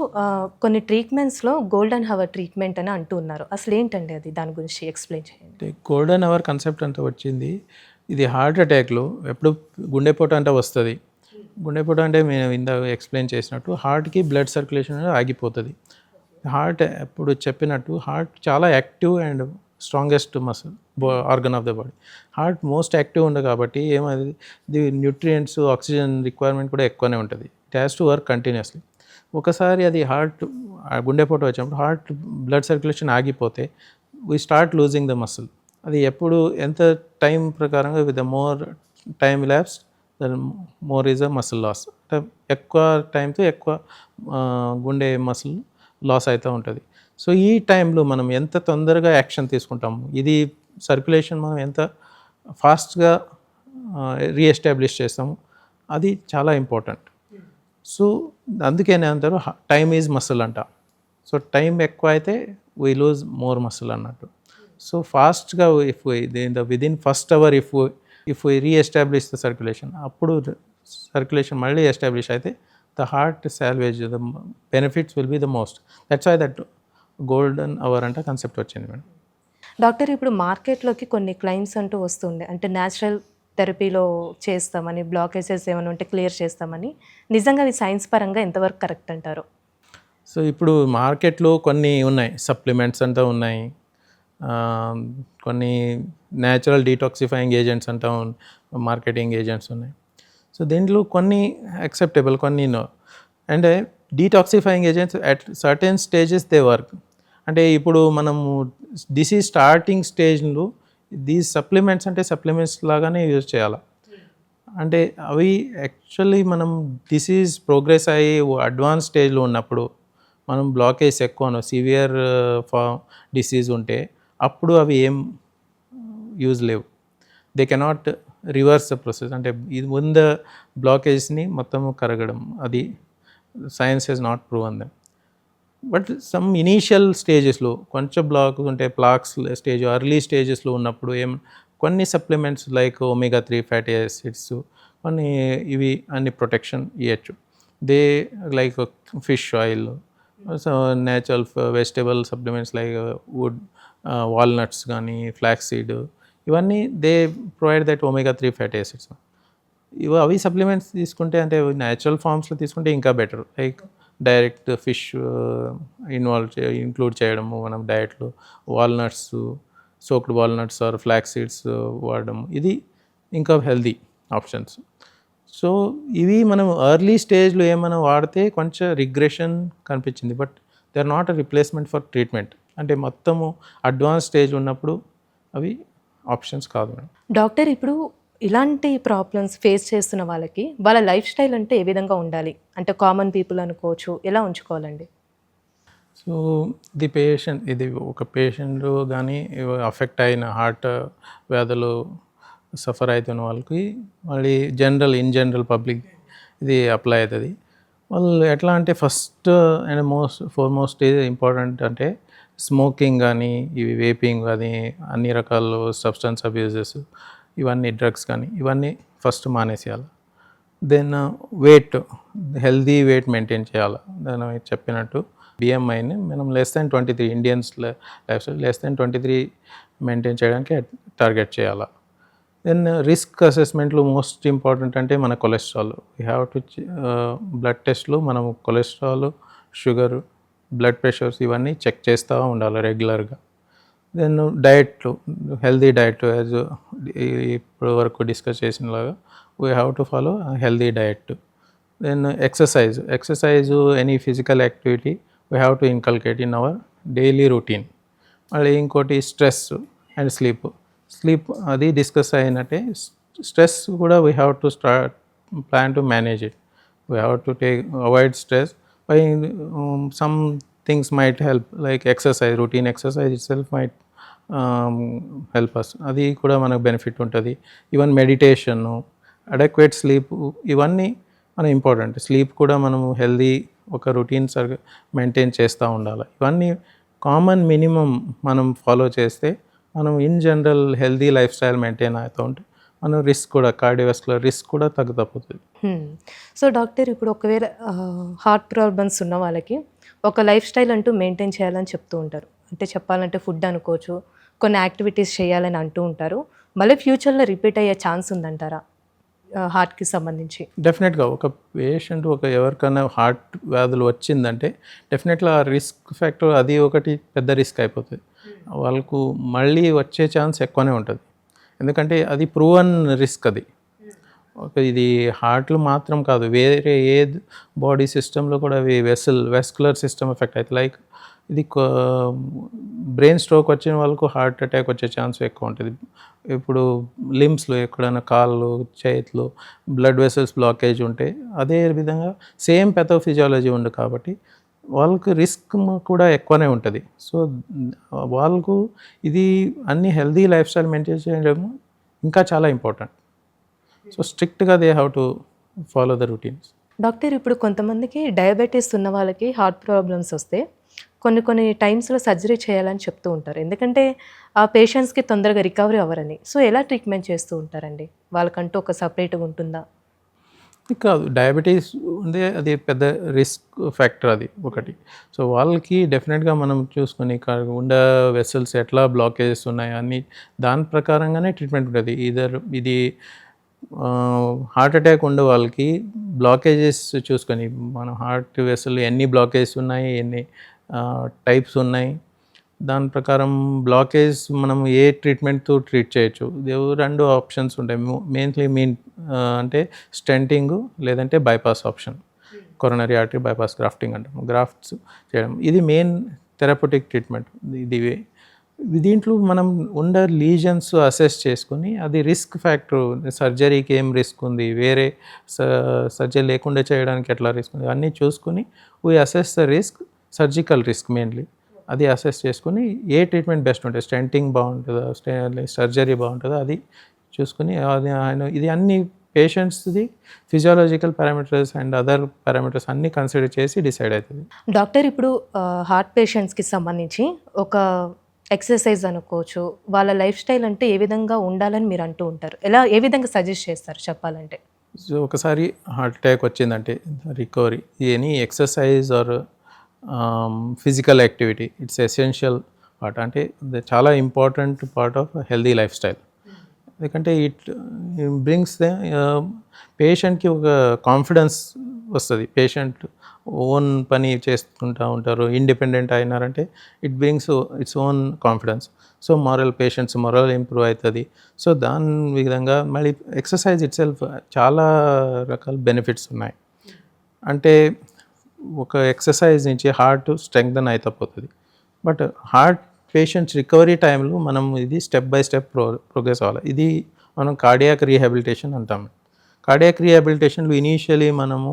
కొన్ని ట్రీట్మెంట్స్‌లో గోల్డెన్ హవర్ ట్రీట్మెంట్ అని అంటూ ఉన్నారు. అసలు ఏంటండి అది? దాని గురించి ఎక్స్‌ప్లెయిన్ చేయండి. అంటే గోల్డెన్ అవర్ కాన్సెప్ట్ అంతా వచ్చింది. ఇది హార్ట్ అటాక్‌లో ఎప్పుడు గుండెపోటు అంటే వస్తుంది. గుండెపోటు అంటే మేము ఇందాక ఎక్స్ప్లెయిన్ చేసినట్టు హార్ట్కి బ్లడ్ సర్క్యులేషన్ అనేది ఆగిపోతుంది. హార్ట్ ఎప్పుడు చెప్పినట్టు హార్ట్ చాలా active and strongest muscle organ of the body. Heart most active ఉంది కాబట్టి ఏమది ది న్యూట్రియంట్స్ ఆక్సిజన్ రిక్వైర్మెంట్ కూడా ఎక్కువనే ఉంటుంది. It has to work continuously. ఒకసారి అది హార్ట్ గుండెపోటు వచ్చినప్పుడు హార్ట్ బ్లడ్ సర్క్యులేషన్ ఆగిపోతే we start losing the muscle. అది ఎప్పుడు ఎంత టైం ప్రకారంగా with the more time lapse then more is a muscle loss. అంటే ఎక్కువ టైంతో ఎక్కువ గుండె మసిల్ లాస్ అవుతూ ఉంటుంది. సో ఈ టైంలో మనం ఎంత తొందరగా యాక్షన్ తీసుకుంటాము, ఇది సర్క్యులేషన్ మనం ఎంత ఫాస్ట్గా రీఎస్టాబ్లిష్ చేస్తాము, అది చాలా ఇంపార్టెంట్. సో అందుకనే అంటారు టైమ్ ఈజ్ మసిల్ అంట. సో టైం ఎక్కువ అయితే వీ లూజ్ మోర్ మసిల్ అన్నట్టు. సో ఫాస్ట్గా within first hour if we reestablish the circulation, అప్పుడు సర్క్యులేషన్ మళ్ళీ ఎస్టాబ్లిష్ అయితే the heart salvage the benefits will be the most. That's why that golden hour అంటే concept వచ్చింది madam. Doctor ఇప్పుడు మార్కెట్‌లోకి కొన్ని క్లెయిమ్స్ అంటూ వస్తుండే. అంటే న్యాచురల్ థెరపీలో చేస్తామని, బ్లాకేజెస్ ఏమైనా ఉంటే క్లియర్ చేస్తామని. నిజంగా అవి సైన్స్ పరంగా ఎంతవరకు కరెక్ట్ అంటారు? సో ఇప్పుడు మార్కెట్లో కొన్ని ఉన్నాయి, సప్లిమెంట్స్ అంతా ఉన్నాయి, కొన్ని న్యాచురల్ డీటాక్సిఫైయింగ్ ఏజెంట్స్ అంటా మార్కెటింగ్ ఏజెంట్స్ ఉన్నాయి. సో దీంట్లో కొన్ని యాక్సెప్టబుల్, కొన్ని no. And detoxifying agents at certain stages they work. అంటే ఇప్పుడు మనము డిసీజ్ స్టార్టింగ్ స్టేజ్లో దీస్ సప్లిమెంట్స్ అంటే సప్లిమెంట్స్ లాగానే యూజ్ చేయాలి. అంటే అవి యాక్చువల్లీ మనం డిసీజ్ ప్రోగ్రెస్ అయ్యి అడ్వాన్స్ స్టేజ్లో ఉన్నప్పుడు మనం బ్లాకేజ్ ఎక్కువ సివియర్ డిసీజ్ ఉంటే అప్పుడు అవి ఏం యూజ్ లేవు. They cannot reverse the process. అంటే ఇది ముందు బ్లాకేజ్ని మొత్తము కరగడం, అది science has not proven them. But some initial స్టేజెస్లో కొంచెం బ్లాక్ ఉంటే ప్లాక్స్ స్టేజ్ ఎర్లీ స్టేజెస్లో ఉన్నప్పుడు కొన్ని supplements like omega-3 fatty acids కొన్ని ఇవి అన్ని ప్రొటెక్షన్ ఇవ్వచ్చు. They like fish oil, so natural vegetable supplements like wood walnuts కానీ ఫ్లాక్స్ సీడ్, ఇవన్నీ they provide that omega-3 fatty acids. అవి సప్లిమెంట్స్ తీసుకుంటే అంటే న్యాచురల్ ఫార్మ్స్లో తీసుకుంటే ఇంకా బెటర్. లైక్ డైరెక్ట్ ఫిష్ ఇంక్లూడ్ చేయడము మనం డయట్లో, walnuts, soaked walnuts or flax seeds వాడడం, ఇది ఇంకా హెల్దీ ఆప్షన్స్. సో ఇవి మనం ఎర్లీ స్టేజ్లో ఏమైనా వాడితే కొంచెం రిగ్రెషన్ కనిపించింది, but they are not a replacement for treatment. అంటే మొత్తము అడ్వాన్స్ స్టేజ్ ఉన్నప్పుడు అవి ఆప్షన్స్ కాదు మేడం. డాక్టర్ ఇప్పుడు ఇలాంటి ప్రాబ్లమ్స్ ఫేస్ చేస్తున్న వాళ్ళకి వాళ్ళ లైఫ్ స్టైల్ అంటే ఏ విధంగా ఉండాలి? అంటే కామన్ పీపుల్ అనుకోవచ్చు, ఎలా ఉంచుకోవాలండి? సో ది పేషెంట్, ఇది ఒక పేషెంట్ కానీ అఫెక్ట్ అయిన హార్ట్ వ్యాధులు సఫర్ అవుతున్న వాళ్ళకి మళ్ళీ ఇన్ జనరల్ పబ్లిక్ ఇది అప్లై అవుతుంది. వాళ్ళు ఎట్లా అంటే ఫస్ట్ అండ్ ఫార్మోస్ట్ ఇంపార్టెంట్ అంటే స్మోకింగ్ కానీ, ఇవి వేపింగ్ కానీ, అన్ని రకాల సబ్స్టెన్స్ అబ్యూజెస్, ఇవన్నీ డ్రగ్స్ కానీ ఇవన్నీ ఫస్ట్ మానేసేయాలి. దెన్ హెల్దీ వెయిట్ మెయింటైన్ చేయాలి. దాని చెప్పినట్టు బిఎంఐని మనం <23 ఇండియన్స్ లైఫ్ స్టైల్ <23 మెయింటైన్ చేయడానికి టార్గెట్ చేయాలి. దెన్ రిస్క్ అసెస్మెంట్లో మోస్ట్ ఇంపార్టెంట్ అంటే మన cholesterol. We have to blood టెస్ట్లు మనము కొలెస్ట్రాల్, షుగర్, బ్లడ్ ప్రెషర్స్ ఇవన్నీ చెక్ చేస్తూ ఉండాలి రెగ్యులర్గా. Then diet, healthy diet as ఇప్పుడు వరకు డిస్కస్ చేసినలాగా we have to follow healthy diet. Then exercise, any physical activity we have to inculcate in our daily routine. మళ్ళీ ఇంకోటి స్ట్రెస్ అండ్ స్లీప్ అది డిస్కస్ అయినట్టే. స్ట్రెస్ కూడా we have to plan to manage it. We have to avoid stress by some things might help, like exercise, routine exercise itself might help us. అది కూడా మనకు benefit ఉంటుంది. Even meditation, adequate sleep, ఇవన్నీ మన important. Sleep కూడా మనము healthy ఒక routine maintain చేస్తూ ఉండాలి. ఇవన్నీ కామన్ మినిమం మనం ఫాలో చేస్తే మనం in general healthy life style maintain అవుతూ ఉంటే మన రిస్క్ కూడా కార్డియోవాస్కులర్ రిస్క్ కూడా తగ్గుతపోతుంది. సో డాక్టర్ ఇప్పుడు ఒకవేళ హార్ట్ ప్రాబ్లమ్స్ ఉన్న వాళ్ళకి ఒక లైఫ్ స్టైల్ అంటూ మెయింటైన్ చేయాలని చెప్తూ ఉంటారు. అంటే చెప్పాలంటే ఫుడ్ అనుకోవచ్చు, కొన్ని యాక్టివిటీస్ చేయాలని అంటూ ఉంటారు. మళ్ళీ ఫ్యూచర్లో రిపీట్ అయ్యే ఛాన్స్ ఉందంటారా హార్ట్కి సంబంధించి? డెఫినెట్గా ఒక పేషెంట్ ఎవరికైనా హార్ట్ వ్యాధులు వచ్చిందంటే డెఫినెట్గా ఆ రిస్క్ ఫ్యాక్టర్ అది ఒకటి పెద్ద రిస్క్ అయిపోతుంది. వాళ్ళకు మళ్ళీ వచ్చే ఛాన్స్ ఎక్కువనే ఉంటుంది. ఎందుకంటే అది ప్రూవన్ రిస్క్. అది ఇది హార్ట్లు మాత్రం కాదు, వేరే ఏ బాడీ సిస్టంలో కూడా అవి వెస్కులర్ సిస్టమ్ ఎఫెక్ట్ అవుతుంది. లైక్ ఇది బ్రెయిన్ స్ట్రోక్ వచ్చిన వాళ్ళకు హార్ట్ అటాక్ వచ్చే ఛాన్స్ ఎక్కువ ఉంటుంది. ఇప్పుడు లిమ్స్లో ఎక్కడైనా కాళ్ళు చేతులు బ్లడ్ వెసల్స్ బ్లాకేజ్ ఉంటే అదే విధంగా సేమ్ పెథోఫిజియాలజీ ఉంది కాబట్టి వాళ్ళకు రిస్క్ కూడా ఎక్కువనే ఉంటుంది. సో వాళ్ళకు ఇది అన్ని హెల్దీ లైఫ్ స్టైల్ మెయింటైన్ చేయడం ఇంకా చాలా ఇంపార్టెంట్. సో స్ట్రిక్ట్గా they have to follow the routines. Doctor ఇప్పుడు కొంతమందికి డయాబెటీస్ ఉన్న వాళ్ళకి హార్ట్ ప్రాబ్లమ్స్ వస్తే కొన్ని టైమ్స్లో సర్జరీ చేయాలని చెప్తూ ఉంటారు. ఎందుకంటే ఆ పేషెంట్స్కి తొందరగా రికవరీ అవ్వరని. సో ఎలా ట్రీట్మెంట్ చేస్తూ ఉంటారండి? వాళ్ళకంటూ ఒక సపరేట్గా ఉంటుందా? కాదు, డయాబెటీస్ ఉంది, అది పెద్ద రిస్క్ ఫ్యాక్టర్ అది ఒకటి. సో వాళ్ళకి డెఫినెట్గా మనం చూసుకొని ఉండే వెసల్స్ ఎట్లా బ్లాకేజెస్ ఉన్నాయి అన్ని దాని ప్రకారంగానే ట్రీట్మెంట్ ఉంటుంది. ఇది హార్ట్ అటాక్ ఉండే వాళ్ళకి బ్లాకేజెస్ చూసుకొని మనం హార్ట్ వెసల్ ఎన్ని బ్లాకేజెస్ ఉన్నాయి, ఎన్ని టైప్స్ ఉన్నాయి, దాని ప్రకారం బ్లాకేజ్ మనం ఏ ట్రీట్మెంట్తో ట్రీట్ చేయొచ్చు. రెండు ఆప్షన్స్ ఉంటాయి. మెయిన్ అంటే స్టెంటింగ్ లేదంటే bypass option. Coronary artery bypass grafting అంటాం. గ్రాఫ్ట్స్ చేయడం ఇది మెయిన్ థెరపటిక్ ట్రీట్మెంట్. దీంట్లో మనం ఉండే లీజన్స్ అసెస్ చేసుకొని అది రిస్క్ ఫ్యాక్టర్, సర్జరీకి ఏం రిస్క్ ఉంది, వేరే సర్జరీ లేకుండా చేయడానికి ఎట్లా రిస్క్ ఉంది అన్నీ చూసుకొని we assess the risk, surgical risk mainly. అది అసెస్ చేసుకొని ఏ ట్రీట్మెంట్ బెస్ట్ ఉంటుంది, స్టెంటింగ్ బాగుంటుందా, సర్జరీ బాగుంటుందా అది చూసుకొని ఇది అన్ని పేషెంట్స్ది physiological parameters and other parameters అన్నీ కన్సిడర్ చేసి డిసైడ్ అవుతుంది. డాక్టర్ ఇప్పుడు హార్ట్ పేషెంట్స్కి సంబంధించి ఒక ఎక్సర్సైజ్ అనుకోవచ్చు, వాళ్ళ లైఫ్ స్టైల్ అంటే ఏ విధంగా ఉండాలని మీరు అంటూ ఉంటారు? ఏ విధంగా సజెస్ట్ చేస్తారు చెప్పాలంటే? సో ఒకసారి హార్ట్ అటాక్ వచ్చిందంటే recovery any exercise or physical activity it's essential part. అంటే చాలా important part of healthy life style. ఎందుకంటే ఇట్ బ్రింగ్స్ పేషెంట్కి ఒక కాన్ఫిడెన్స్ వస్తుంది. పేషెంట్ ఓన్ పని చేసుకుంటూ ఉంటారు, ఇండిపెండెంట్ అయినారంటే it brings its own confidence. So patients moral improve అవుతుంది. సో దాని విధంగా మళ్ళీ ఎక్సర్సైజ్ ఇట్ సెల్ఫ్ చాలా రకాల బెనిఫిట్స్ ఉన్నాయి. అంటే ఒక ఎక్సర్సైజ్ నుంచి హార్ట్ స్ట్రెంగ్థన్ అయిపోతుంది. బట్ హార్ట్ పేషెంట్స్ రికవరీ టైంలో మనం ఇది స్టెప్ బై స్టెప్ ప్రోగ్రెస్ అవ్వాలి. ఇది మనం కార్డియాక్ రీహాబిలిటేషన్ అంటాం. కార్డియాక్ రీహాబిలిటేషన్లో ఇనీషియలీ మనము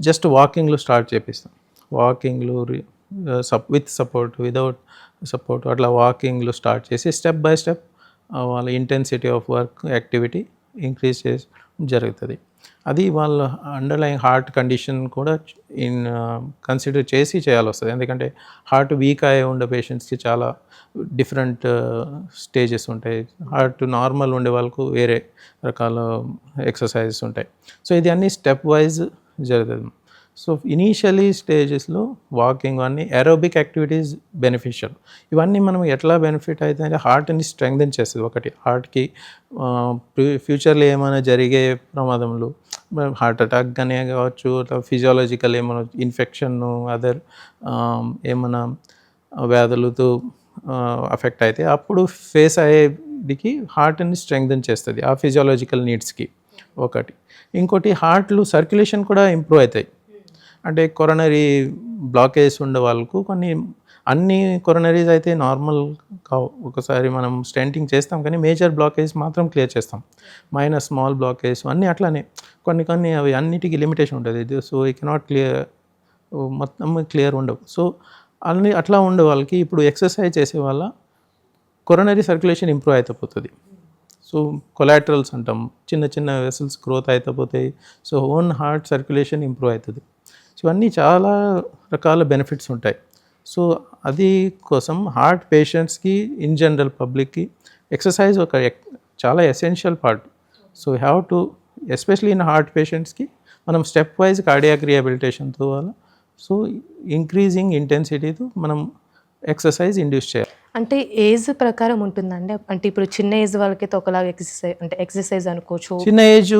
జస్ట్ వాకింగ్లో స్టార్ట్ చేపిస్తాం. వాకింగ్లో విత్ సపోర్ట్, వితౌట్ సపోర్ట్ అట్లా వాకింగ్లో స్టార్ట్ చేసి స్టెప్ బై స్టెప్ వాళ్ళ intensity of work activity increase చేసి జరుగుతుంది. అది వాళ్ళ అండర్లైన్ హార్ట్ కండిషన్ కూడా కన్సిడర్ చేసి చేయాల్సి వస్తుంది. ఎందుకంటే హార్ట్ వీక్ అయి ఉండే పేషెంట్స్కి చాలా డిఫరెంట్ స్టేజెస్ ఉంటాయి. హార్ట్ నార్మల్ ఉండే వాళ్ళకు వేరే రకాల ఎక్సర్సైజెస్ ఉంటాయి. సో ఇది అన్నీ స్టెప్ వైజ్ జరుగుతుంది. సో ఇనీషియలీ స్టేజెస్లో వాకింగ్ అన్నీ ఏరోబిక్ యాక్టివిటీస్ బెనిఫిషియల్. ఇవన్నీ మనం ఎట్లా బెనిఫిట్ అవుతాయంటే హార్ట్ని స్ట్రెంగ్థెన్ చేస్తుంది. ఒకటి హార్ట్కి ఫ్యూచర్లో ఏమైనా జరిగే ప్రమాదంలో హార్ట్ అటాక్ కానీ కావచ్చు, ఫిజియాలజికల్ ఏమైనా ఇన్ఫెక్షన్ అదర్ ఏమైనా వ్యాధులతో అఫెక్ట్ అయితే అప్పుడు ఫేస్ అయ్యేదికి హార్ట్ని స్ట్రెంగ్థెన్ చేస్తుంది ఆ ఫిజియాలజికల్ నీడ్స్కి ఒకటి. ఇంకోటి హార్ట్లు సర్క్యులేషన్ కూడా ఇంప్రూవ్ అవుతాయి. అంటే కొరోనరీ బ్లాకేజ్ ఉండే వాళ్ళకు అన్ని కొరోనరీస్ అయితే నార్మల్ కావు. ఒకసారి మనం స్టెంటింగ్ చేస్తాం కానీ మేజర్ బ్లాకేజ్ మాత్రం క్లియర్ చేస్తాం. మైనర్ స్మాల్ బ్లాకేజ్ అన్నీ అట్లానే కొన్ని అవి అన్నిటికీ లిమిటేషన్ ఉంటుంది. సో ఈ కెనాట్ మొత్తం క్లియర్ ఉండవు. సో అన్నీ అట్లా ఉండే వాళ్ళకి ఇప్పుడు ఎక్సర్సైజ్ చేసే వల్ల కొరోనరీ సర్క్యులేషన్ ఇంప్రూవ్ అయిపోతుంది. సో కొలాటరల్స్ అంటాం, చిన్న చిన్న వెసల్స్ గ్రోత్ అయిపోతాయి. So own heart circulation improve అవుతుంది. సో ఇవన్నీ చాలా రకాల బెనిఫిట్స్ ఉంటాయి. సో అది కోసం హార్ట్ పేషెంట్స్కి ఇన్ జనరల్ పబ్లిక్కి ఎక్సర్సైజ్ ఒక చాలా essential part. So have to especially in heart పేషెంట్స్కి మనం స్టెప్ వైజ్ కార్డియాక్ రీహాబిలిటేషన్తో వల్ల సో ఇంక్రీజింగ్ ఇంటెన్సిటీతో మనం ఎక్సర్సైజ్ ఇండ్యూస్ చేయాలి. అంటే ఏజ్ ప్రకారం ఉంటుందండి, అంటే ఇప్పుడు చిన్న ఏజ్ వాళ్ళకైతే ఒకలాగా ఎక్సర్సైజ్ అనుకోవచ్చు, చిన్న ఏజ్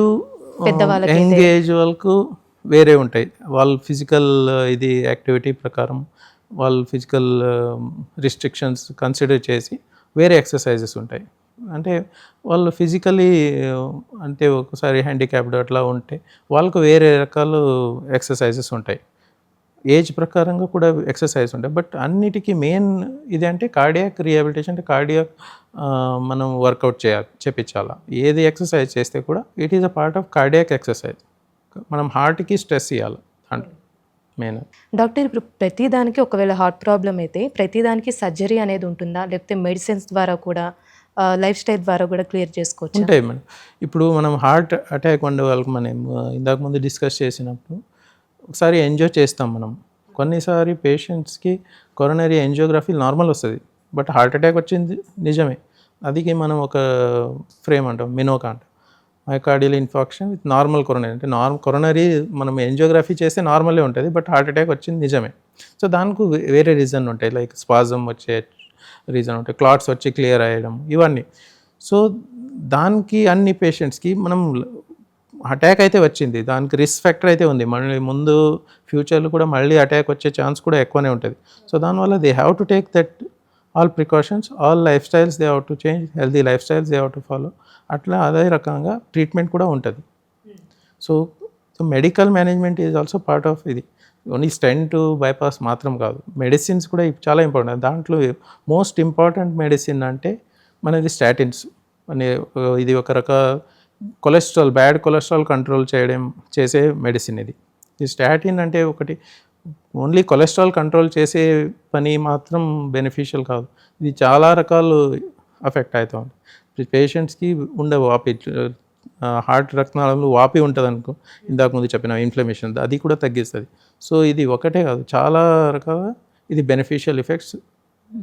పెద్దవాళ్ళకైతే యంగ్ ఏజ్ వాళ్ళకు వేరే ఉంటాయి. వాళ్ళ ఫిజికల్ ఇది యాక్టివిటీ ప్రకారం వాళ్ళ ఫిజికల్ రిస్ట్రిక్షన్స్ కన్సిడర్ చేసి వేరే ఎక్సర్సైజెస్ ఉంటాయి. అంటే వాళ్ళు ఫిజికలీ అంటే ఒకసారి హ్యాండిక్యాప్డ్ అట్లా ఉంటే వాళ్ళకు వేరే రకాల ఎక్సర్సైజెస్ ఉంటాయి. ఏజ్ ప్రకారంగా కూడా ఎక్సర్సైజ్ ఉంటాయి. బట్ అన్నిటికీ మెయిన్ ఇది అంటే కార్డియాక్ రీహాబిలిటేషన్, అంటే కార్డియాక్ మనం వర్కౌట్ చేపించాలా. ఏది ఎక్సర్సైజ్ చేస్తే కూడా it is a part of cardiac exercise. మనం హార్ట్కి స్ట్రెస్ ఇవ్వాలి అంటే మెయిన్. డాక్టర్, ఇప్పుడు ప్రతిదానికి ఒకవేళ హార్ట్ ప్రాబ్లం అయితే ప్రతిదానికి సర్జరీ అనేది ఉంటుందా, లేకపోతే మెడిసిన్స్ ద్వారా కూడా లైఫ్ స్టైల్ ద్వారా కూడా క్లియర్ చేసుకోవచ్చు? ఉంటాయి మేడం. ఇప్పుడు మనం హార్ట్ అటాక్ ఉండే వాళ్ళకి మనం ఇందాక ముందు డిస్కస్ చేసినప్పుడు ఒకసారి ఎంజాయ్ చేస్తాం మనం. కొన్నిసారి పేషెంట్స్కి కొరోనరీ ఎంజియోగ్రఫీ నార్మల్ వస్తుంది, బట్ హార్ట్ అటాక్ వచ్చింది నిజమే. అదికి మనం ఒక ఫ్రేమ్ అంటాం, మినోకా అంటాం, మైకార్డియల్ ఇన్ఫాక్షన్ విత్ నార్మల్ కొరోనరీ. అంటే కొరోనరీ మనం ఎంజియోగ్రఫీ చేస్తే నార్మలే ఉంటుంది, బట్ హార్ట్ అటాక్ వచ్చింది నిజమే. సో దానికి వేరే రీజన్ ఉంటాయి, లైక్ స్పాజమ్ వచ్చే రీజన్ ఉంటాయి, క్లాట్స్ వచ్చి క్లియర్ అయ్యడం, ఇవన్నీ. సో దానికి అన్ని పేషెంట్స్కి మనం అటాక్ అయితే వచ్చింది, దానికి రిస్క్ ఫ్యాక్టర్ అయితే ఉంది, మళ్ళీ ముందు ఫ్యూచర్లో కూడా మళ్ళీ అటాక్ వచ్చే ఛాన్స్ కూడా ఎక్కువనే ఉంటుంది. సో దానివల్ల they have to take that all precautions, all life styles they have to change, healthy life styles they have to follow. అట్లా అదే రకంగా ట్రీట్మెంట్ కూడా ఉంటుంది. So medical management is also part of ఇది. ఓన్లీ స్టెంట్ బైపాస్ మాత్రం కాదు, medicines కూడా చాలా ఇంపార్టెంట్. దాంట్లో మోస్ట్ ఇంపార్టెంట్ మెడిసిన్ అంటే మనది స్టాటిన్స్. ఇది ఒక రకాల కొలెస్ట్రాల్, బ్యాడ్ కొలెస్ట్రాల్ కంట్రోల్ చేసే మెడిసిన్ ఇది. ఈ స్టాటిన్ అంటే ఒకటి ఓన్లీ కొలెస్ట్రాల్ కంట్రోల్ చేసే పని మాత్రం బెనిఫిషియల్ కాదు, ఇది చాలా రకాలు అఫెక్ట్ అవుతుంది. పేషెంట్స్కి ఉండే వాపి, హార్ట్ రక్తనాళంలో వాపి ఉంటుంది అనుకో, ఇందాక ముందు చెప్పిన ఇన్ఫ్లమేషన్, అది కూడా తగ్గిస్తుంది. సో ఇది ఒకటే కాదు, చాలా రకాల ఇది బెనిఫిషియల్ ఎఫెక్ట్స్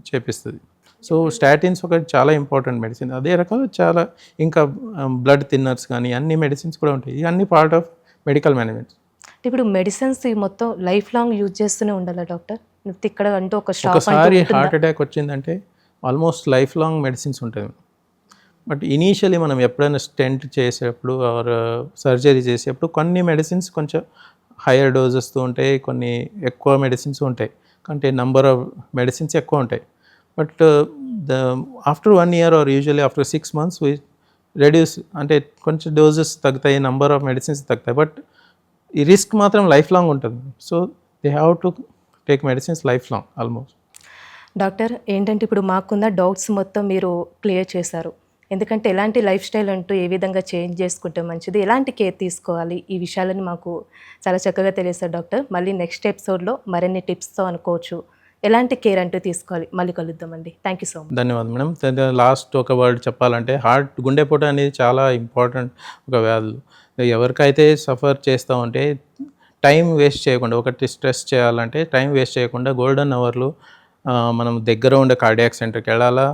చేపిస్తుంది. సో స్టాటిన్స్ ఒకటి చాలా ఇంపార్టెంట్ మెడిసిన్. అదే రకాల చాలా ఇంకా బ్లడ్ థిన్నర్స్ కానీ అన్ని మెడిసిన్స్ కూడా ఉంటాయి. ఇవన్నీ పార్ట్ ఆఫ్ మెడికల్ మేనేజ్మెంట్. ఇప్పుడు మెడిసిన్స్ మొత్తం లైఫ్ లాంగ్ యూజ్ చేస్తూనే ఉండాలా డాక్టర్? ఇక్కడ అంటూ ఒకసారి హార్ట్ అటాక్ వచ్చిందంటే ఆల్మోస్ట్ లైఫ్ లాంగ్ మెడిసిన్స్ ఉంటాయి. బట్ ఇనీషియలీ మనం ఎప్పుడైనా స్టెంట్ చేసేటప్పుడు ఆర్ సర్జరీ చేసేటప్పుడు కొన్ని మెడిసిన్స్ కొంచెం హయ్యర్ డోసెస్తో ఉంటాయి, కొన్ని ఎక్కువ మెడిసిన్స్ ఉంటాయి, అంటే నెంబర్ ఆఫ్ మెడిసిన్స్ ఎక్కువ ఉంటాయి. But after 1 year or usually after 6 months we reduce, అంటే కొంచెం డోసెస్ తగ్గుతాయి, నెంబర్ ఆఫ్ మెడిసిన్స్ తగ్గుతాయి, బట్ ఈ రిస్క్ మాత్రం లైఫ్ లాంగ్ ఉంటుంది. So they have to take medicines life long almost. Doctor, ఏంటంటే ఇప్పుడు మాకున్న డౌట్స్ మొత్తం మీరు క్లియర్ చేశారు. ఎందుకంటే ఎలాంటి లైఫ్ స్టైల్ అంటూ ఏ విధంగా చేంజ్ చేసుకుంటే మంచిది, ఎలాంటి కేర్ తీసుకోవాలి, ఈ విషయాలని మాకు చాలా చక్కగా తెలియజేశారు డాక్టర్. మళ్ళీ నెక్స్ట్ ఎపిసోడ్లో మరిన్ని టిప్స్తో అనుకోవచ్చు ఎలాంటి కేర్ అంటూ తీసుకోవాలి. మళ్ళీ కలుద్దామండి. Thank you so much. ధన్యవాదాలు మేడం. లాస్ట్ ఒక వర్డ్ చెప్పాలంటే, గుండెపోటు అనేది చాలా ఇంపార్టెంట్ ఒక వ్యాధులు. ఎవరికైతే సఫర్ చేస్తూ ఉంటే టైం వేస్ట్ చేయకుండా, ఒకటి స్ట్రెస్ చేయాలంటే టైం వేస్ట్ చేయకుండా గోల్డెన్ అవర్లు మనం దగ్గర ఉండే కార్డియాక్ సెంటర్కి వెళ్ళాలా.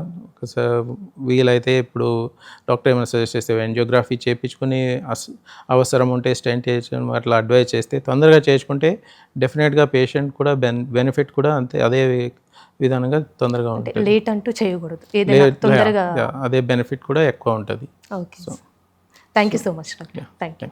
వీలైతే ఇప్పుడు డాక్టర్ ఏమైనా సజెస్ట్ చేస్తే ఎంజియోగ్రఫీ చేయించుకుని, అవసరం ఉంటే స్టెంట్ చేయడం అట్లా అడ్వైజ్ చేస్తే తొందరగా చేసుకుంటే డెఫినెట్గా పేషెంట్ కూడా బెనిఫిట్ కూడా అదే విధానంగా తొందరగా ఉంటుంది. లేట్ అంటూ చేయకూడదు, ఏదైనా తొందరగా అదే బెనిఫిట్ కూడా ఎక్కువ ఉంటుంది. Okay, thank you so much doctor. Thank you.